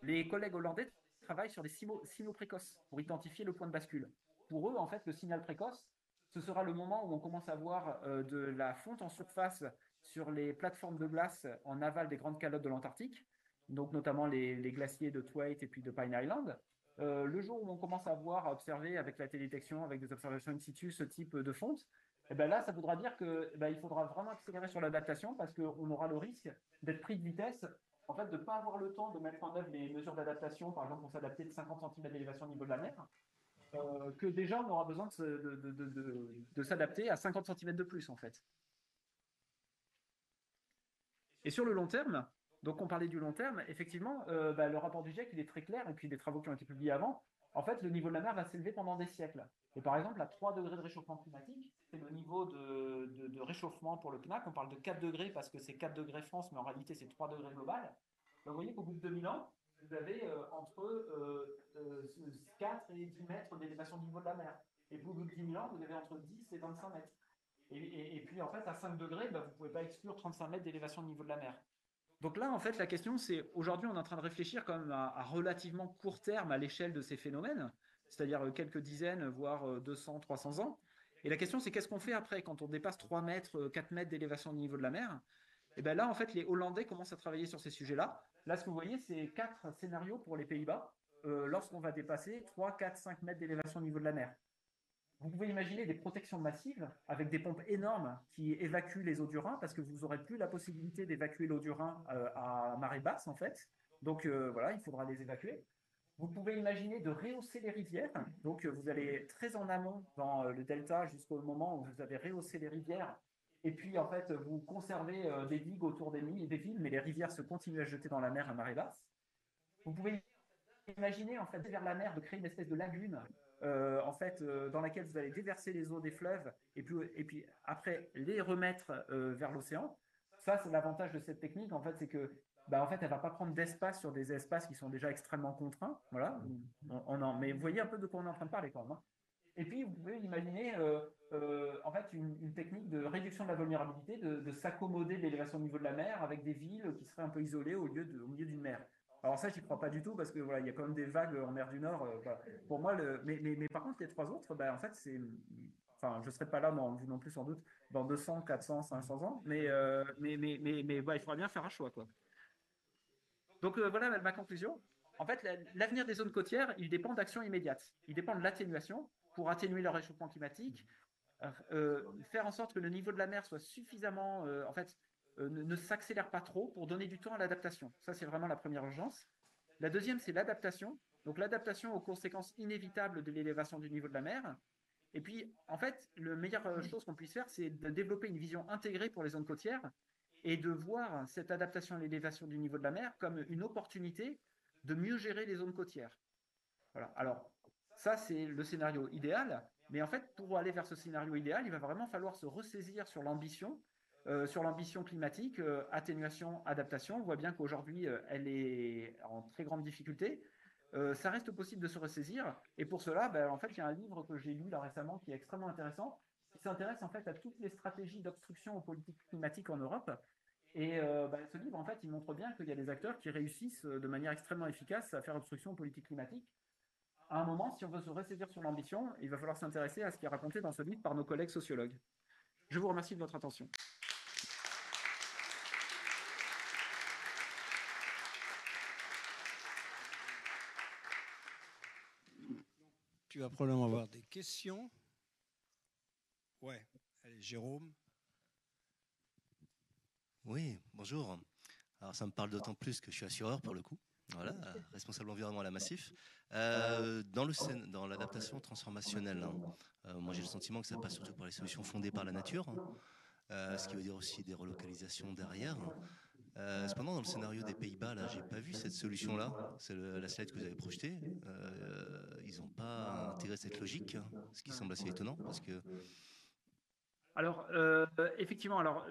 S3: Les collègues hollandais travaillent sur des signaux précoces pour identifier le point de bascule. Pour eux, en fait, le signal précoce, ce sera le moment où on commence à voir de la fonte en surface sur les plateformes de glace en aval des grandes calottes de l'Antarctique, donc notamment les glaciers de Thwaite et puis de Pine Island. Le jour où on commence à voir, à observer avec la télédétection, avec des observations in situ, ce type de fonte, et ben là, ça voudra dire qu'il faudra vraiment accélérer sur l'adaptation parce qu'on aura le risque d'être pris de vitesse, en fait, de ne pas avoir le temps de mettre en œuvre les mesures d'adaptation, par exemple pour s'adapter de 50 cm d'élévation au niveau de la mer, que déjà on aura besoin de s'adapter à 50 cm de plus, en fait. Et sur le long terme, donc on parlait du long terme, effectivement, le rapport du GIEC, il est très clair, et puis les travaux qui ont été publiés avant, en fait, le niveau de la mer va s'élever pendant des siècles. Et par exemple, à 3 degrés de réchauffement climatique, c'est le niveau de réchauffement pour le PNAC. On parle de 4 degrés parce que c'est 4 degrés France, mais en réalité, c'est 3 degrés global. Donc, vous voyez qu'au bout de 2000 ans, vous avez entre 4 et 10 mètres d'élévation du niveau de la mer. Et au bout de 10 000 ans, vous avez entre 10 et 25 mètres. Et puis, en fait, à 5 degrés, vous ne pouvez pas exclure 35 mètres d'élévation du niveau de la mer. Donc là, en fait, la question, c'est aujourd'hui, on est en train de réfléchir quand même à relativement court terme à l'échelle de ces phénomènes, c'est-à-dire quelques dizaines, voire 200, 300 ans. Et la question, c'est qu'est-ce qu'on fait après quand on dépasse 3 mètres, 4 mètres d'élévation du niveau de la mer? Et bien là, en fait, les Hollandais commencent à travailler sur ces sujets-là. Là, ce que vous voyez, c'est 4 scénarios pour les Pays-Bas lorsqu'on va dépasser 3, 4, 5 mètres d'élévation au niveau de la mer. Vous pouvez imaginer des protections massives avec des pompes énormes qui évacuent les eaux du Rhin parce que vous n'aurez plus la possibilité d'évacuer l'eau du Rhin à marée basse, en fait. Donc voilà, il faudra les évacuer. Vous pouvez imaginer de rehausser les rivières. Donc vous allez très en amont dans le delta jusqu'au moment où vous avez rehaussé les rivières. Et puis en fait, vous conservez des digues autour des villes, mais les rivières se continuent à jeter dans la mer à marée basse. Vous pouvez imaginer en fait vers la mer de créer une espèce de lagune dans laquelle vous allez déverser les eaux des fleuves et puis après les remettre vers l'océan. Ça, c'est l'avantage de cette technique, en fait, c'est que en fait, elle va pas prendre d'espace sur des espaces qui sont déjà extrêmement contraints. Voilà. Mais vous voyez un peu de quoi on est en train de parler quand même. Hein. Et puis, vous pouvez imaginer en fait une technique de réduction de la vulnérabilité, de s'accommoder de l'élévation du niveau de la mer avec des villes qui seraient un peu isolées au milieu d'une mer. Alors ça, j'y crois pas du tout parce que voilà, il y a quand même des vagues en mer du Nord. Voilà. Pour moi, mais par contre, les trois autres, en fait, c'est, enfin, je serai pas là vous non plus sans doute dans 200, 400, 500 ans, mais il faudra bien faire un choix, quoi. Donc voilà ma conclusion. En fait, l'avenir des zones côtières, il dépend d'actions immédiates. Il dépend de l'atténuation pour atténuer le réchauffement climatique, faire en sorte que le niveau de la mer soit suffisamment, ne s'accélère pas trop pour donner du temps à l'adaptation. Ça, c'est vraiment la première urgence. La deuxième, c'est l'adaptation. Donc l'adaptation aux conséquences inévitables de l'élévation du niveau de la mer. Et puis, en fait, la meilleure chose qu'on puisse faire, c'est de développer une vision intégrée pour les zones côtières et de voir cette adaptation à l'élévation du niveau de la mer comme une opportunité de mieux gérer les zones côtières. Voilà. Alors, ça, c'est le scénario idéal. Mais en fait, pour aller vers ce scénario idéal, il va vraiment falloir se ressaisir sur l'ambition climatique, atténuation, adaptation. On voit bien qu'aujourd'hui, elle est en très grande difficulté. Ça reste possible de se ressaisir. Et pour cela, en fait, il y a un livre que j'ai lu là récemment qui est extrêmement intéressant, qui s'intéresse en fait à toutes les stratégies d'obstruction aux politiques climatiques en Europe. Et ce livre, en fait, il montre bien qu'il y a des acteurs qui réussissent de manière extrêmement efficace à faire obstruction aux politiques climatiques. À un moment, si on veut se ressaisir sur l'ambition, il va falloir s'intéresser à ce qui est raconté dans ce livre par nos collègues sociologues. Je vous remercie de votre attention.
S1: Tu vas probablement avoir des questions. Ouais, allez, Jérôme.
S4: Oui, bonjour. Alors ça me parle d'autant plus que je suis assureur pour le coup. Voilà, responsable environnement à la Massif. Dans l'adaptation transformationnelle, moi j'ai le sentiment que ça passe surtout par les solutions fondées par la nature, ce qui veut dire aussi des relocalisations derrière. Cependant, dans le scénario des Pays-Bas, là, j'ai pas vu cette solution-là. C'est la slide que vous avez projetée. Ils n'ont pas intégré cette logique, ce qui semble assez étonnant, parce que...
S3: Alors, effectivement, alors,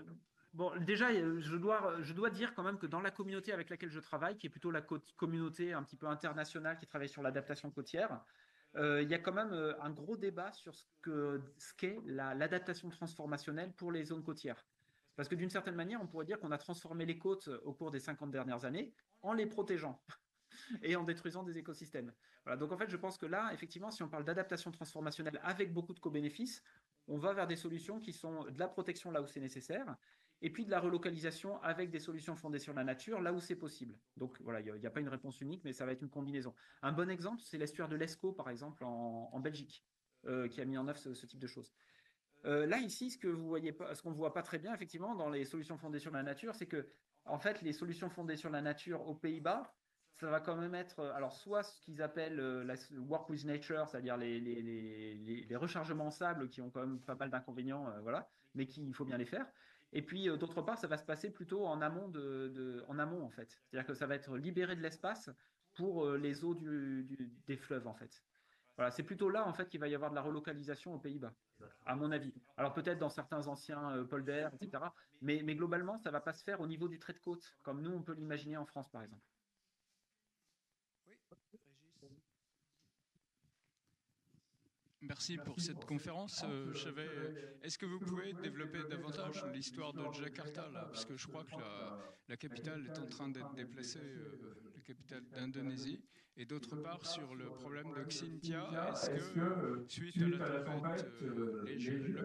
S3: bon, déjà, je dois dire quand même que dans la communauté avec laquelle je travaille, qui est plutôt la communauté un petit peu internationale qui travaille sur l'adaptation côtière, il y a quand même un gros débat sur ce qu'est l'adaptation transformationnelle pour les zones côtières. Parce que d'une certaine manière, on pourrait dire qu'on a transformé les côtes au cours des 50 dernières années en les protégeant et en détruisant des écosystèmes. Voilà, donc en fait, je pense que là, effectivement, si on parle d'adaptation transformationnelle avec beaucoup de co-bénéfices, on va vers des solutions qui sont de la protection là où c'est nécessaire, et puis de la relocalisation avec des solutions fondées sur la nature là où c'est possible. Donc voilà, il n'y a pas une réponse unique, mais ça va être une combinaison. Un bon exemple, c'est l'estuaire de l'Escaut, par exemple, en Belgique, qui a mis en œuvre ce type de choses. Là, ici, ce qu'on ne voit pas très bien, effectivement, dans les solutions fondées sur la nature, c'est que, en fait, les solutions fondées sur la nature aux Pays-Bas, ça va quand même être, alors, soit ce qu'ils appellent la work with nature, c'est-à-dire les rechargements en sable qui ont quand même pas mal d'inconvénients, voilà, mais qu'il faut bien les faire. Et puis, d'autre part, ça va se passer plutôt en amont, en amont, en fait. C'est-à-dire que ça va être libéré de l'espace pour les eaux des fleuves, en fait. Voilà, c'est plutôt là, en fait, qu'il va y avoir de la relocalisation aux Pays-Bas, à mon avis. Alors peut-être dans certains anciens polders, etc. Mais globalement, ça ne va pas se faire au niveau du trait de côte, comme nous, on peut l'imaginer en France, par exemple.
S5: Merci pour cette conférence. Est-ce que vous pouvez développer davantage l'histoire de Jakarta, là, parce que je crois que la capitale est en train d'être déplacée, la capitale d'Indonésie, et d'autre part sur le problème de Xintia. Est-ce que suite à la tempête,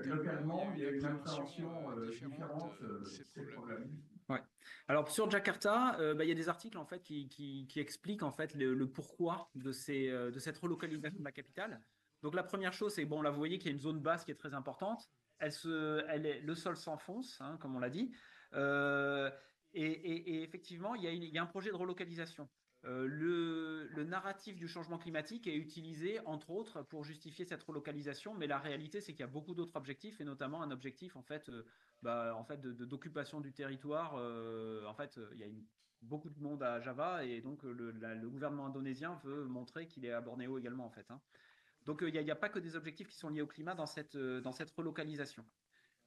S5: localement, il y a eu une appréhension différente de ces problèmes?
S3: Ouais. Alors sur Jakarta, il y a des articles en fait qui expliquent en fait le pourquoi de cette relocalisation de la capitale. Donc la première chose, c'est bon, là vous voyez qu'il y a une zone basse qui est très importante. Le sol s'enfonce, hein, comme on l'a dit, et effectivement, il y a un projet de relocalisation. Le narratif du changement climatique est utilisé entre autres pour justifier cette relocalisation, mais la réalité c'est qu'il y a beaucoup d'autres objectifs et notamment un objectif en fait d'occupation du territoire. En fait, il y a beaucoup de monde à Java et donc le gouvernement indonésien veut montrer qu'il est à Bornéo également en fait. Hein. Donc il n'y a pas que des objectifs qui sont liés au climat dans cette relocalisation.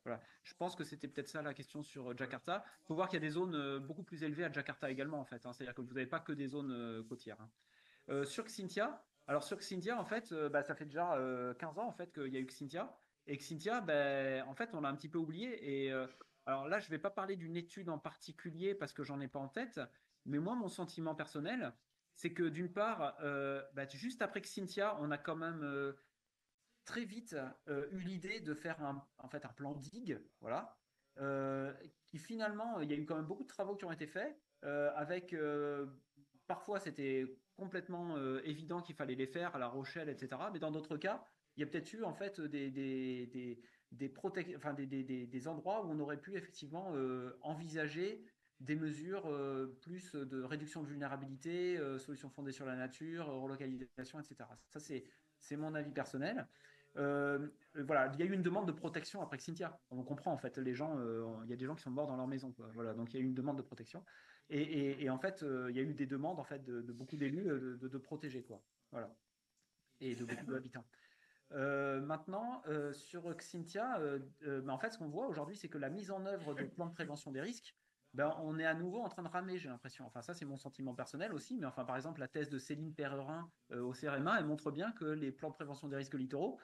S3: Voilà. Je pense que c'était peut-être ça la question sur Jakarta. Il faut voir qu'il y a des zones beaucoup plus élevées à Jakarta également en fait. Hein. C'est-à-dire que vous n'avez pas que des zones côtières. Hein. Sur Xintia, en fait, ça fait déjà 15 ans en fait qu'il y a eu Xintia. Et Xintia, en fait, on l'a un petit peu oublié. Et alors là, je ne vais pas parler d'une étude en particulier parce que j'en ai pas en tête. Mais moi, mon sentiment personnel, c'est que d'une part, juste après Xintia, on a quand même très vite eu l'idée de faire en fait, un plan digue, voilà, qui finalement, il y a eu quand même beaucoup de travaux qui ont été faits, avec parfois c'était complètement évident qu'il fallait les faire à La Rochelle, etc. Mais dans d'autres cas, il y a peut-être eu en fait des endroits où on aurait pu effectivement envisager des mesures plus de réduction de vulnérabilité, solutions fondées sur la nature, relocalisation, etc. Ça, c'est mon avis personnel. Voilà, il y a eu une demande de protection après Xintia. On comprend en fait, il y a des gens qui sont morts dans leur maison. Quoi. Voilà, donc il y a eu une demande de protection. Et en fait, il y a eu des demandes en fait de beaucoup d'élus de protéger quoi. Voilà, et de beaucoup d'habitants. Maintenant, sur Xintia, en fait, ce qu'on voit aujourd'hui, c'est que la mise en œuvre des plans de prévention des risques, on est à nouveau en train de ramer, j'ai l'impression. Enfin, ça, c'est mon sentiment personnel aussi. Mais enfin, par exemple, la thèse de Céline Perrerin au CRMA, elle montre bien que les plans de prévention des risques littoraux,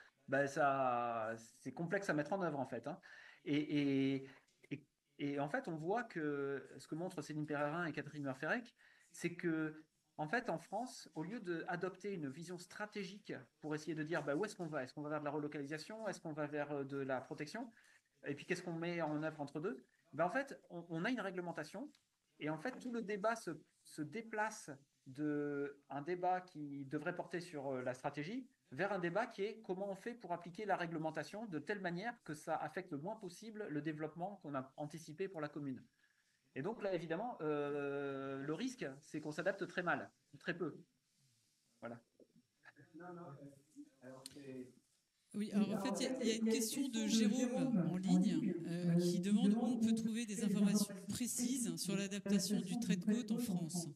S3: c'est complexe à mettre en œuvre, en fait. Hein. Et, et, et en fait, on voit que ce que montrent Céline Perrerin et Catherine Murferec, c'est que en fait, en France, au lieu d'adopter une vision stratégique pour essayer de dire où est-ce qu'on va? Est-ce qu'on va vers de la relocalisation? Est-ce qu'on va vers de la protection? Et puis, qu'est-ce qu'on met en œuvre entre deux? En fait, on a une réglementation et en fait, tout le débat se déplace d'un débat qui devrait porter sur la stratégie vers un débat qui est comment on fait pour appliquer la réglementation de telle manière que ça affecte le moins possible le développement qu'on a anticipé pour la commune. Et donc là, évidemment, le risque, c'est qu'on s'adapte très mal, très peu. Voilà.
S6: Oui, alors en fait, il y a une question de Jérôme en ligne qui demande où on peut trouver des informations précises sur l'adaptation du trait de côte en France.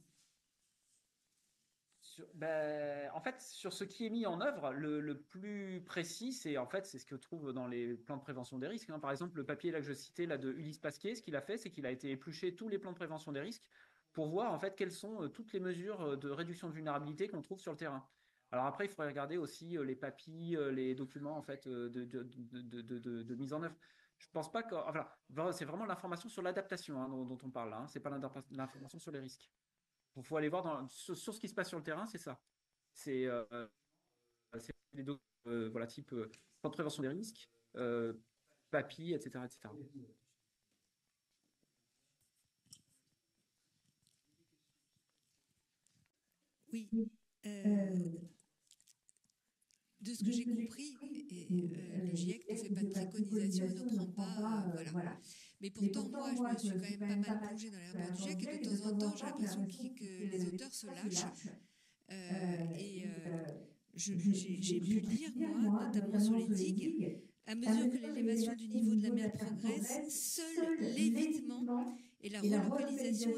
S3: En fait, sur ce qui est mis en œuvre, le plus précis, c'est ce que trouve dans les plans de prévention des risques. Par exemple, le papier là que je citais là de Ulysse Pasquier, ce qu'il a fait, c'est qu'il a été épluché tous les plans de prévention des risques pour voir en fait quelles sont toutes les mesures de réduction de vulnérabilité qu'on trouve sur le terrain. Alors après, il faudrait regarder aussi les papiers, les documents en fait de mise en œuvre. Je pense pas que, enfin, c'est vraiment l'information sur l'adaptation dont on parle là. C'est pas l'information sur les risques. Il faut aller voir sur ce qui se passe sur le terrain, c'est ça. C'est les voilà, type plan de prévention des risques, PAPI, etc., etc.
S7: Oui. De ce que j'ai compris, le GIEC ne fait pas de préconisation, ne prend pas. Voilà. Mais pourtant, moi, je me suis quand même pas mal plongée dans les rapports du GIEC et de temps en temps, j'ai l'impression que les auteurs se lâchent. J'ai pu lire, moi, notamment sur les digues, à mesure que l'élévation du niveau de la mer progresse, seul l'évitement et la relocalisation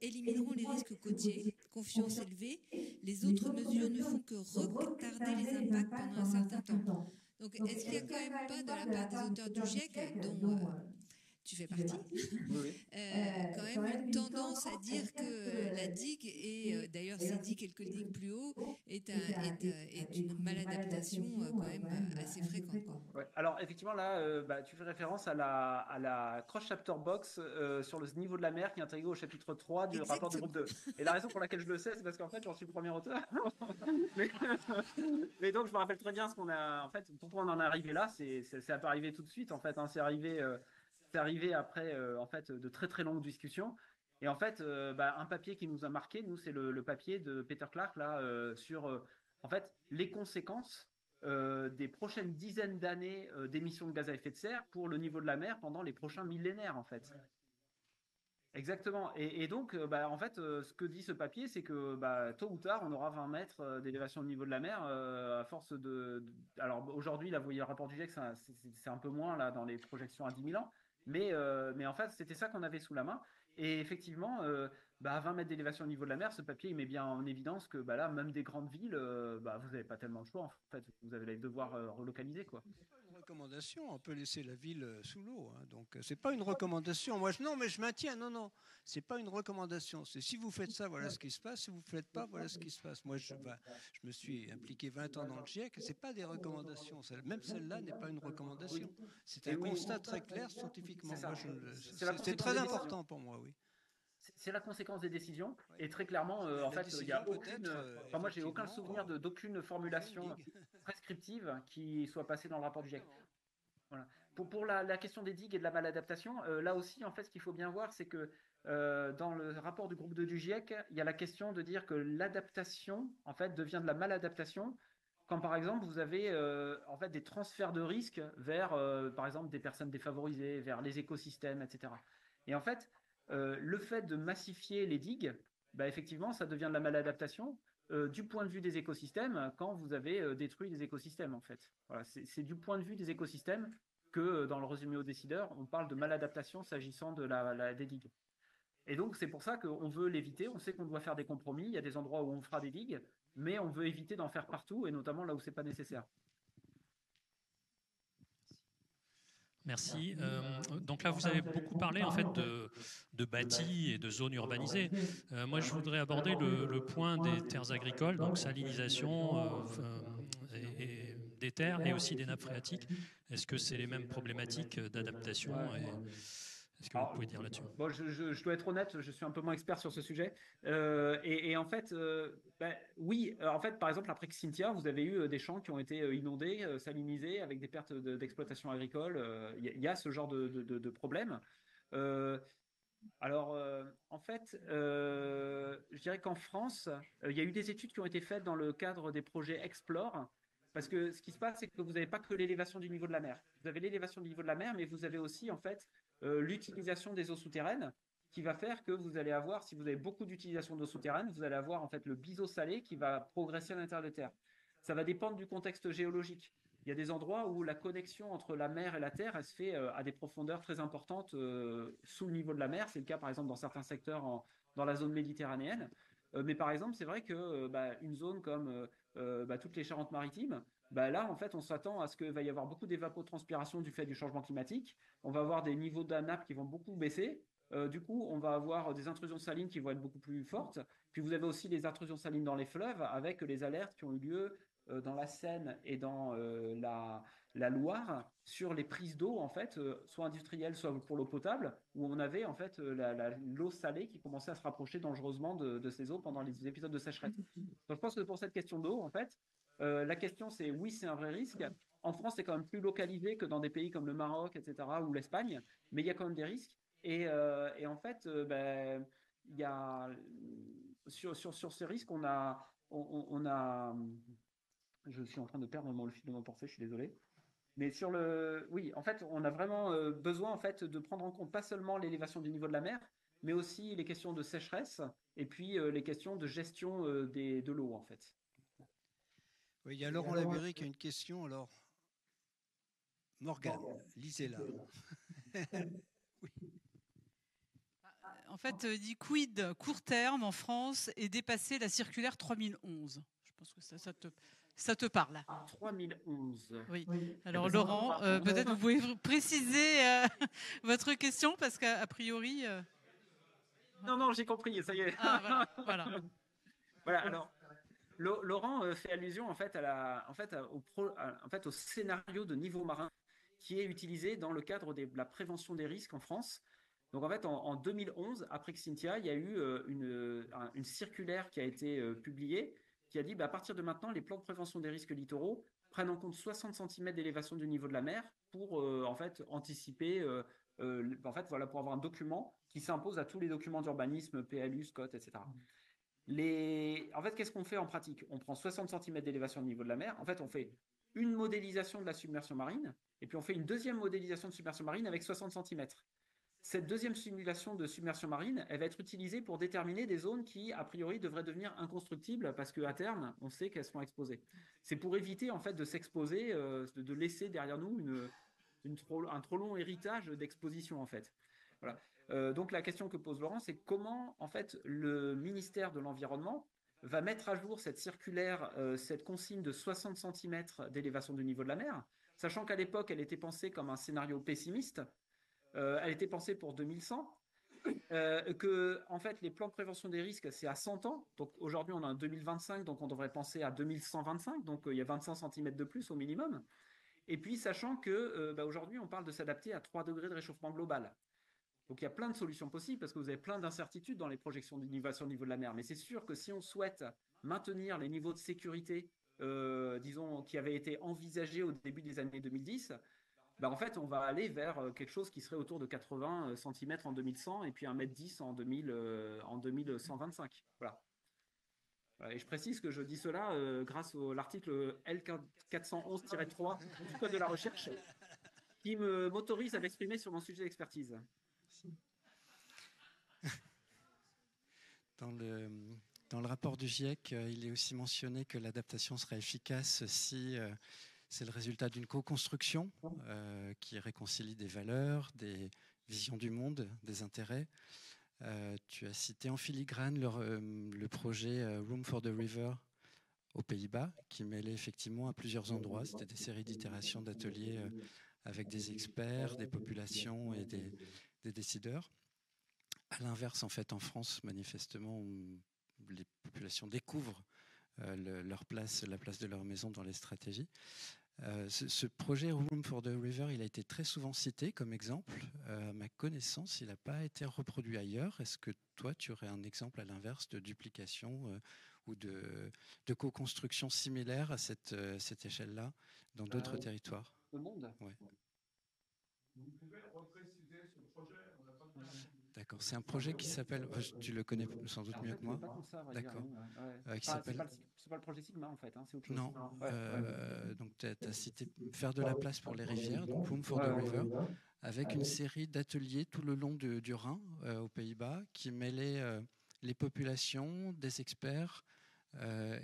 S7: élimineront les risques côtiers. Confiance élevée, les autres mesures ne font que retarder les impacts pendant un certain temps. Donc, est-ce qu'il n'y a quand même pas, de la part des auteurs du GIEC, dont tu fais partie, quand même une tendance à dire que la digue, et d'ailleurs ces digues et quelques digues plus haut, est une maladaptation quand même assez fréquente.
S3: Ouais. Alors effectivement là, tu fais référence à la cross chapter box sur le niveau de la mer qui est intégrée au chapitre 3 du rapport du groupe 2. Et la raison pour laquelle je le sais, c'est parce qu'en fait j'en suis le premier auteur. mais donc je me rappelle très bien ce qu'on a, en fait, pourquoi on en est arrivé là. C'est pas arrivé tout de suite en fait. C'est arrivé après en fait de très très longues discussions. Et en fait, un papier qui nous a marqué, nous, c'est le papier de Peter Clark là sur en fait les conséquences des prochaines dizaines d'années d'émissions de gaz à effet de serre pour le niveau de la mer pendant les prochains millénaires en fait. Exactement. Et donc, en fait, ce que dit ce papier, c'est que tôt ou tard, on aura 20 mètres d'élévation du niveau de la mer à force Alors aujourd'hui, là, vous voyez le rapport du GIEC, c'est un peu moins là dans les projections à 10 000 ans, mais en fait, c'était ça qu'on avait sous la main. Et effectivement, à 20 mètres d'élévation au niveau de la mer, ce papier il met bien en évidence que là, même des grandes villes, vous n'avez pas tellement le choix. En fait, vous allez devoir relocaliser, quoi.
S1: C'est pas une recommandation. On peut laisser la ville sous l'eau. Donc, c'est pas une recommandation. Moi, non, mais je maintiens. Non, c'est pas une recommandation. C'est si vous faites ça, voilà ce qui se passe. Si vous ne faites pas, voilà ce qui se passe. Moi, je me suis impliqué 20 ans dans le GIEC. C'est pas des recommandations. Même celle-là n'est pas une recommandation. C'est un constat très clair scientifiquement. C'est très important pour moi, oui.
S3: C'est la conséquence des décisions. Et très clairement, en fait, il n'y a aucune. Moi, j'ai aucun souvenir d'aucune formulation prescriptive qui soit passée dans le rapport du GIEC. Voilà. Pour la question des digues et de la maladaptation, là aussi, en fait, ce qu'il faut bien voir, c'est que dans le rapport du groupe 2 du GIEC, il y a la question de dire que l'adaptation, en fait, devient de la maladaptation quand, par exemple, vous avez en fait des transferts de risques vers, par exemple, des personnes défavorisées, vers les écosystèmes, etc. Et en fait, le fait de massifier les digues, effectivement, ça devient de la maladaptation du point de vue des écosystèmes quand vous avez détruit les écosystèmes, en fait. Voilà, c'est du point de vue des écosystèmes que dans le résumé aux décideurs, on parle de maladaptation s'agissant des digues. Et donc, c'est pour ça qu'on veut l'éviter. On sait qu'on doit faire des compromis. Il y a des endroits où on fera des digues, mais on veut éviter d'en faire partout, et notamment là où ce n'est pas nécessaire.
S8: Merci. Donc là, vous avez beaucoup parlé en fait de bâtis et de zones urbanisées. Moi, je voudrais aborder le point des terres agricoles, donc salinisation et des terres et aussi des nappes phréatiques. Est-ce que c'est les mêmes problématiques d'adaptation Est-ce que vous pouvez dire là-dessus?
S3: Bon, je dois être honnête, je suis un peu moins expert sur ce sujet. Et en fait, oui, en fait, par exemple, après Xynthia, vous avez eu des champs qui ont été inondés, salinisés, avec des pertes d'exploitation agricole. Il y a ce genre de problème. Alors, en fait, je dirais qu'en France, il y a eu des études qui ont été faites dans le cadre des projets Explore. Parce que ce qui se passe, c'est que vous n'avez pas que l'élévation du niveau de la mer. Vous avez l'élévation du niveau de la mer, mais vous avez aussi, en fait, l'utilisation des eaux souterraines qui va faire que vous allez avoir, si vous avez beaucoup d'utilisation d'eau souterraine, vous allez avoir en fait le biseau salé qui va progresser à l'intérieur des terres. Ça va dépendre du contexte géologique. Il y a des endroits où la connexion entre la mer et la terre, elle se fait à des profondeurs très importantes sous le niveau de la mer. C'est le cas par exemple dans certains secteurs dans la zone méditerranéenne. Mais par exemple, c'est vrai que une zone comme toutes les Charentes-Maritimes, là, en fait, on s'attend à ce qu'il va y avoir beaucoup d'évapotranspiration du fait du changement climatique. On va avoir des niveaux de la nappe qui vont beaucoup baisser. Du coup, on va avoir des intrusions salines qui vont être beaucoup plus fortes. Puis vous avez aussi les intrusions salines dans les fleuves avec les alertes qui ont eu lieu dans la Seine et dans la Loire sur les prises d'eau, en fait, soit industrielles, soit pour l'eau potable, où on avait en fait l'eau salée qui commençait à se rapprocher dangereusement de ces eaux pendant les épisodes de sécheresse. Donc je pense que pour cette question d'eau, en fait, la question c'est oui, c'est un vrai risque. En France, c'est quand même plus localisé que dans des pays comme le Maroc, etc., ou l'Espagne, mais il y a quand même des risques. Et en fait, il y a sur ces risques, on a je suis en train de perdre le fil de mon pensée, je suis désolé. Mais oui, en fait, on a vraiment besoin en fait de prendre en compte pas seulement l'élévation du niveau de la mer, mais aussi les questions de sécheresse et puis les questions de gestion de l'eau en fait.
S1: Oui, il y a Laurent Laberry qui a une question. Alors, Morgane, lisez-la.
S6: Oui. En fait, dit quid court terme en France et dépasser la circulaire 3011. Je pense que ça te parle.
S3: 3011.
S6: Oui. Alors Laurent, peut-être vous pouvez préciser votre question parce qu'a priori.
S3: Non, j'ai compris. Ça y est.
S6: Ah, voilà.
S3: Voilà. Alors, Laurent fait allusion en fait au scénario de niveau marin qui est utilisé dans le cadre de la prévention des risques en France. Donc en fait, en 2011, après Xynthia, il y a eu une circulaire qui a été publiée qui a dit à partir de maintenant, les plans de prévention des risques littoraux prennent en compte 60 cm d'élévation du niveau de la mer pour en fait anticiper, pour avoir un document qui s'impose à tous les documents d'urbanisme, PLU, SCOT, etc. En fait, qu'est-ce qu'on fait en pratique? On prend 60 cm d'élévation du niveau de la mer. En fait, on fait une modélisation de la submersion marine et puis on fait une deuxième modélisation de submersion marine avec 60 cm. Cette deuxième simulation de submersion marine, elle va être utilisée pour déterminer des zones qui, a priori, devraient devenir inconstructibles parce qu'à terme, on sait qu'elles seront exposées. C'est pour éviter en fait de s'exposer, de laisser derrière nous un trop long héritage d'exposition en fait. Voilà. Donc la question que pose Laurent, c'est comment en fait le ministère de l'Environnement va mettre à jour cette circulaire, cette consigne de 60 cm d'élévation du niveau de la mer, sachant qu'à l'époque, elle était pensée comme un scénario pessimiste. Elle était pensée pour 2100, que en fait les plans de prévention des risques c'est à 100 ans, donc aujourd'hui on est en 2025, donc on devrait penser à 2125, donc il y a 25 cm de plus au minimum. Et puis sachant que aujourd'hui on parle de s'adapter à 3 degrés de réchauffement global. Donc il y a plein de solutions possibles parce que vous avez plein d'incertitudes dans les projections d'innovation au niveau de la mer. Mais c'est sûr que si on souhaite maintenir les niveaux de sécurité, disons, qui avaient été envisagés au début des années 2010, en fait, on va aller vers quelque chose qui serait autour de 80 cm en 2100 et puis 1,10 m en 2125. Voilà. Et je précise que je dis cela grâce à l'article L411-3 du Code de la recherche qui m'autorise à m'exprimer sur mon sujet d'expertise.
S1: Dans le rapport du GIEC, il est aussi mentionné que l'adaptation sera efficace si c'est le résultat d'une co-construction qui réconcilie des valeurs, des visions du monde, des intérêts. Tu as cité en filigrane le projet Room for the River aux Pays-Bas, qui mêlait effectivement à plusieurs endroits. C'était des séries d'itérations d'ateliers avec des experts, des populations et des décideurs. À l'inverse, en fait, en France, manifestement, les populations découvrent leur place, la place de leur maison dans les stratégies. Ce projet Room for the River, il a été très souvent cité comme exemple. À ma connaissance, il n'a pas été reproduit ailleurs. Est-ce que toi, tu aurais un exemple à l'inverse de duplication ou de co-construction similaire à cette échelle-là dans d'autres territoires?
S3: Le monde.
S1: Ouais.
S9: Vous pouvez repréciser ce projet? D'accord. C'est un projet qui s'appelle. Tu le connais sans doute mieux que moi. D'accord. Qui s'appelle.
S3: C'est pas le projet Sigma en fait, hein, c'est autre chose.
S9: Non. Donc tu as cité faire de la place pour les rivières, donc Room for the River, avec une série d'ateliers tout le long du Rhin, aux Pays-Bas, qui mêlaient les populations, des experts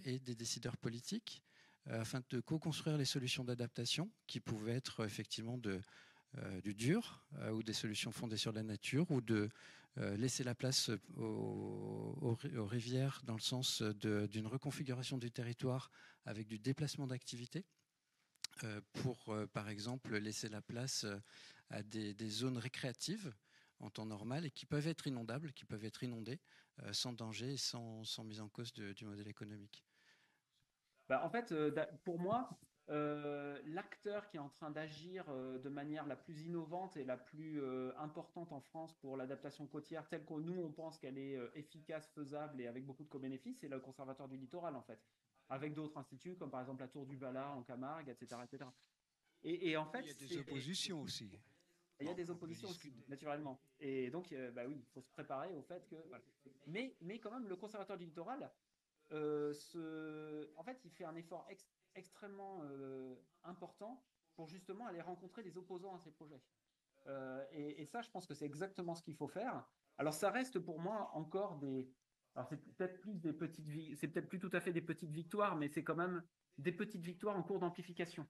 S9: et des décideurs politiques, afin de co-construire les solutions d'adaptation, qui pouvaient être effectivement du dur, ou des solutions fondées sur la nature, ou de laisser la place aux rivières dans le sens d'une reconfiguration du territoire avec du déplacement d'activités, pour, par exemple, laisser la place à des zones récréatives en temps normal et qui peuvent être inondables, qui peuvent être inondées sans danger et sans mise en cause du modèle économique.
S3: En fait, pour moi, l'acteur qui est en train d'agir de manière la plus innovante et la plus importante en France pour l'adaptation côtière, telle que nous, on pense qu'elle est efficace, faisable et avec beaucoup de co-bénéfices, c'est le Conservatoire du littoral, en fait, avec d'autres instituts, comme par exemple la Tour du Valat en Camargue, etc. etc. Et en fait,
S1: il y a des oppositions aussi.
S3: Il y a des oppositions aussi, naturellement. Et donc, oui, il faut se préparer au fait que... Voilà. Mais quand même, le Conservatoire du littoral, en fait, il fait un effort extrêmement important pour justement aller rencontrer des opposants à ces projets. Et ça, je pense que c'est exactement ce qu'il faut faire. Alors, ça reste pour moi encore des... Alors, c'est peut-être plus tout à fait des petites victoires, mais c'est quand même des petites victoires en cours d'amplification.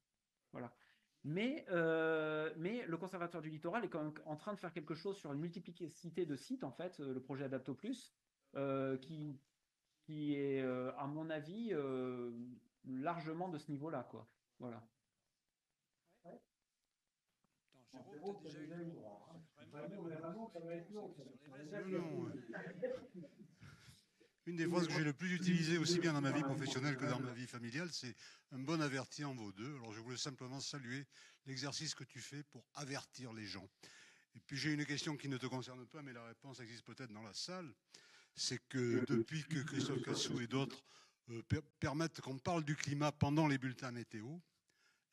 S3: Voilà. Mais le Conservatoire du littoral est quand même en train de faire quelque chose sur une multiplicité de sites, en fait, le projet Adapto Plus, qui est, à mon avis, largement de ce niveau-là, quoi. Voilà.
S10: Une des phrases que j'ai le plus utilisées aussi bien dans ma vie professionnelle que dans ma vie familiale, c'est un bon averti en vaut deux. Alors je voulais simplement saluer l'exercice que tu fais pour avertir les gens. Et puis j'ai une question qui ne te concerne pas, mais la réponse existe peut-être dans la salle. C'est que depuis que Christophe Cassou et d'autres permettent qu'on parle du climat pendant les bulletins météo,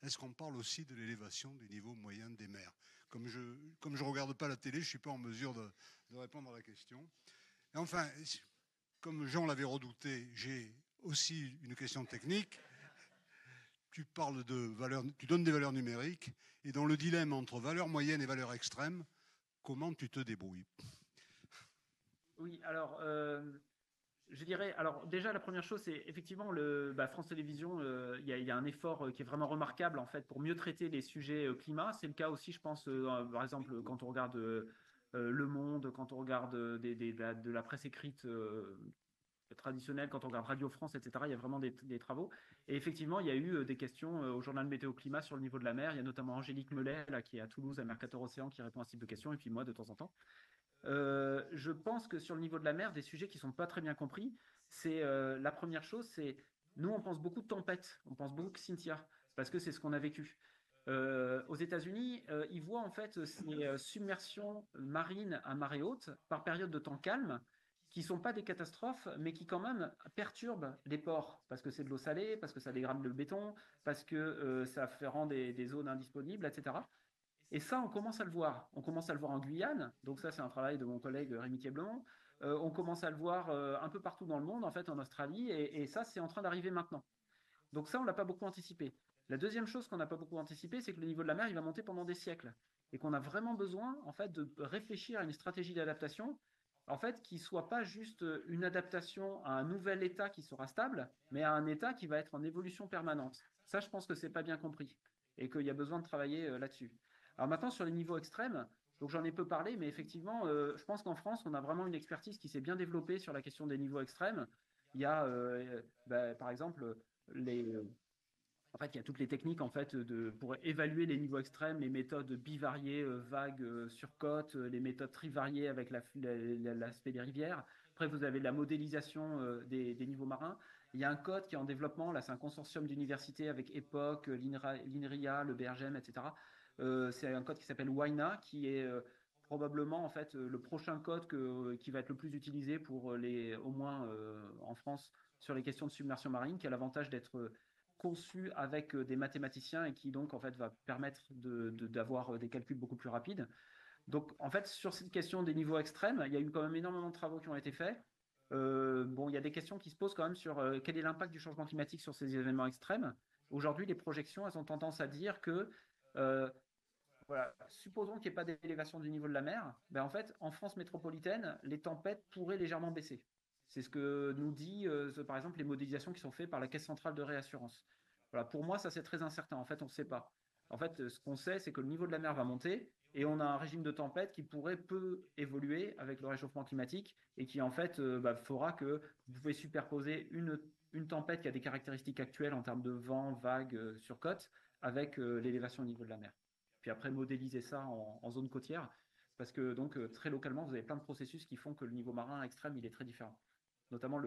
S10: est-ce qu'on parle aussi de l'élévation du niveau moyen des mers? Comme je ne regarde pas la télé, je ne suis pas en mesure de répondre à la question. Et enfin, comme Jean l'avait redouté, j'ai aussi une question technique. Tu donnes des valeurs numériques, et dans le dilemme entre valeur moyenne et valeur extrême, comment tu te débrouilles?
S3: Oui, alors, je dirais, alors déjà la première chose, c'est effectivement France Télévisions, il y a un effort qui est vraiment remarquable en fait pour mieux traiter les sujets climat. C'est le cas aussi, je pense, par exemple, quand on regarde Le Monde, quand on regarde de la presse écrite traditionnelle, quand on regarde Radio France, etc. Il y a vraiment des travaux. Et effectivement, il y a eu des questions au journal Météo Climat sur le niveau de la mer. Il y a notamment Angélique Mellet, là, qui est à Toulouse, à Mercator Océan, qui répond à ce type de questions, et puis moi de temps en temps. Je pense que sur le niveau de la mer, des sujets qui ne sont pas très bien compris, c'est la première chose, c'est nous on pense beaucoup de tempêtes, on pense beaucoup de Cynthia, parce que c'est ce qu'on a vécu. Aux États-Unis, ils voient en fait ces submersions marines à marée haute par période de temps calme, qui ne sont pas des catastrophes, mais qui quand même perturbent les ports, parce que c'est de l'eau salée, parce que ça dégrade le béton, parce que ça rend des zones indisponibles, etc. Et ça, on commence à le voir. On commence à le voir en Guyane. Donc ça, c'est un travail de mon collègue Rémi Québlon. On commence à le voir un peu partout dans le monde, en fait, en Australie. Et ça, c'est en train d'arriver maintenant. Donc ça, on ne l'a pas beaucoup anticipé. La deuxième chose qu'on n'a pas beaucoup anticipé, c'est que le niveau de la mer, il va monter pendant des siècles. Et qu'on a vraiment besoin, en fait, de réfléchir à une stratégie d'adaptation, en fait, qui ne soit pas juste une adaptation à un nouvel état qui sera stable, mais à un état qui va être en évolution permanente. Ça, je pense que ce n'est pas bien compris. Et qu'il y a besoin de travailler là-dessus. Alors maintenant, sur les niveaux extrêmes, donc j'en ai peu parlé, mais effectivement, je pense qu'en France, on a vraiment une expertise qui s'est bien développée sur la question des niveaux extrêmes. Il y a, par exemple, en fait, il y a toutes les techniques en fait, pour évaluer les niveaux extrêmes, les méthodes bivariées, vagues, surcote, les méthodes trivariées avec l'aspect des rivières. Après, vous avez la modélisation des niveaux marins. Il y a un code qui est en développement, là c'est un consortium d'universités avec EPOC, l'INRIA, le BRGM, etc. C'est un code qui s'appelle WINA, qui est probablement en fait le prochain code qui va être le plus utilisé pour au moins en France sur les questions de submersion marine, qui a l'avantage d'être conçu avec des mathématiciens et qui donc en fait va permettre d'avoir des calculs beaucoup plus rapides. Donc, en fait, sur cette question des niveaux extrêmes, il y a eu quand même énormément de travaux qui ont été faits. Bon, il y a des questions qui se posent quand même sur quel est l'impact du changement climatique sur ces événements extrêmes. Aujourd'hui, les projections, elles ont tendance à dire que, voilà, supposons qu'il n'y ait pas d'élévation du niveau de la mer, ben en fait, en France métropolitaine, les tempêtes pourraient légèrement baisser. C'est ce que nous dit, par exemple, les modélisations qui sont faites par la Caisse centrale de réassurance. Voilà, pour moi, ça c'est très incertain. En fait, on ne sait pas. En fait, ce qu'on sait, c'est que le niveau de la mer va monter et on a un régime de tempête qui pourrait peu évoluer avec le réchauffement climatique et qui en fait fera que vous pouvez superposer une tempête qui a des caractéristiques actuelles en termes de vent, vagues sur côte avec l'élévation au niveau de la mer. Puis après modéliser ça en zone côtière parce que donc très localement vous avez plein de processus qui font que le niveau marin extrême il est très différent, notamment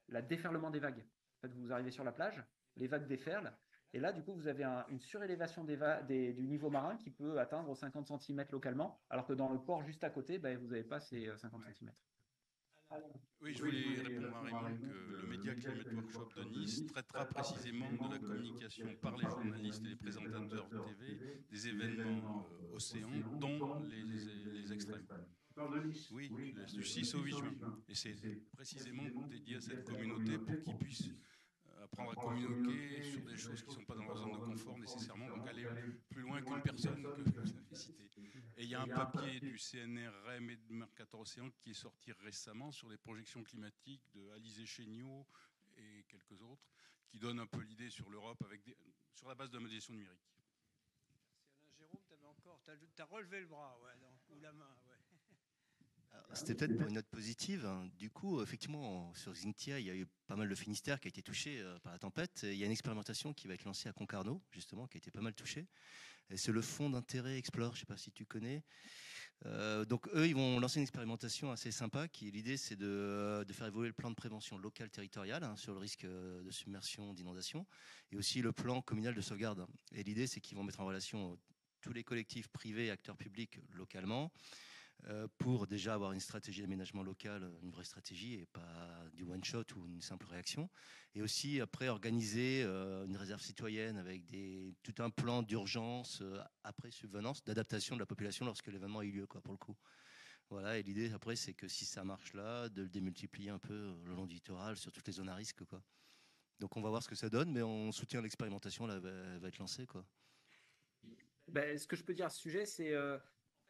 S3: la déferlement des vagues. En fait, vous arrivez sur la plage, les vagues déferlent. Et là, du coup, vous avez une surélévation du niveau marin qui peut atteindre 50 cm localement, alors que dans le port juste à côté, vous n'avez pas ces 50 cm.
S11: Oui, je voulais répondre à Raymond que le Media Climate Workshop de Nice traitera précisément de la communication par les journalistes et les présentateurs TV des événements océans, dont les extrêmes. Oui, du 6 au 8 juin. Et c'est précisément dédié à cette communauté pour qu'ils puissent apprendre à communiquer sur des choses qui ne sont pas dans leur zone de confort nécessairement, donc aller plus loin qu'une personne que vous avez citée. Et il y a un papier du CNRM et de Mercator Océan qui est sorti récemment sur les projections climatiques de Alizé Chéniaud et quelques autres, qui donne un peu l'idée sur l'Europe sur la base de la modélisation numérique.
S1: Jérôme, tu as relevé le bras, ouais, ou la main. Ouais.
S4: C'était peut-être pour une note positive. Du coup, effectivement, sur Xynthia, il y a eu pas mal de Finistère qui a été touché par la tempête. Il y a une expérimentation qui va être lancée à Concarneau, justement, qui a été pas mal touchée. Et c'est le fonds d'intérêt Explore, je ne sais pas si tu connais. Donc eux, ils vont lancer une expérimentation assez sympa. L'idée, c'est de faire évoluer le plan de prévention local territorial sur le risque de submersion, d'inondation, et aussi le plan communal de sauvegarde. Et l'idée, c'est qu'ils vont mettre en relation tous les collectifs privés et acteurs publics localement, pour déjà avoir une stratégie d'aménagement local, une vraie stratégie et pas du one-shot ou une simple réaction. Et aussi après organiser une réserve citoyenne avec tout un plan d'urgence après subvenance, d'adaptation de la population lorsque l'événement a eu lieu, quoi, pour le coup. Voilà, et l'idée après c'est que si ça marche là, de le démultiplier un peu le long du littoral sur toutes les zones à risque, quoi. Donc on va voir ce que ça donne, mais on soutient l'expérimentation, là, va être lancée, quoi.
S3: Ce que je peux dire à ce sujet, c'est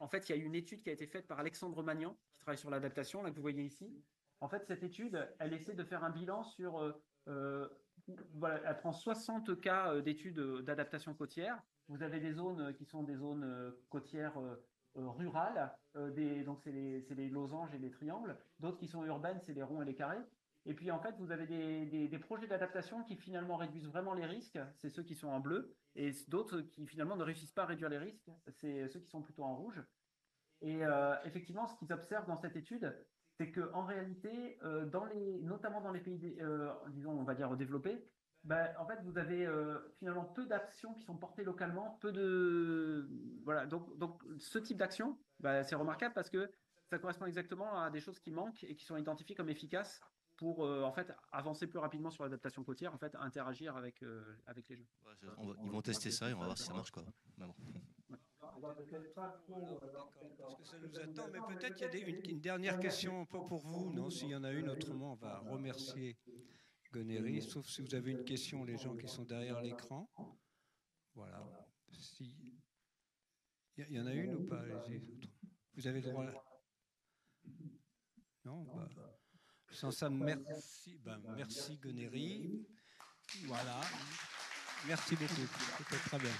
S3: en fait, il y a eu une étude qui a été faite par Alexandre Magnan, qui travaille sur l'adaptation, là que vous voyez ici. En fait, cette étude, elle essaie de faire un bilan sur... voilà, elle prend 60 cas d'études d'adaptation côtière. Vous avez des zones qui sont des zones côtières rurales, donc c'est les losanges et les triangles. D'autres qui sont urbaines, c'est les ronds et les carrés. Et puis, en fait, vous avez des projets d'adaptation qui finalement réduisent vraiment les risques, c'est ceux qui sont en bleu, et d'autres qui finalement ne réussissent pas à réduire les risques, c'est ceux qui sont plutôt en rouge. Et effectivement, ce qu'ils observent dans cette étude, c'est qu'en réalité, notamment dans les pays, disons, on va dire développés, en fait, vous avez finalement peu d'actions qui sont portées localement, voilà. Donc ce type d'action, c'est remarquable parce que ça correspond exactement à des choses qui manquent et qui sont identifiées comme efficaces pour en fait avancer plus rapidement sur l'adaptation côtière, en fait interagir avec les jeux.
S4: Ouais, ils vont tester ça et on va voir si ça marche, quoi. Mais bon.
S1: Parce que ça nous attend, mais peut-être qu'il y a une dernière question pour vous. Non, s'il y en a une, autrement on va remercier Gonéry, sauf si vous avez une question, les gens qui sont derrière l'écran. Voilà. Si... Il y en a une ou pas? Allez-y. Vous avez le droit. Non, sans ça, merci, merci Gonéry. Voilà. Merci beaucoup. C'était très bien.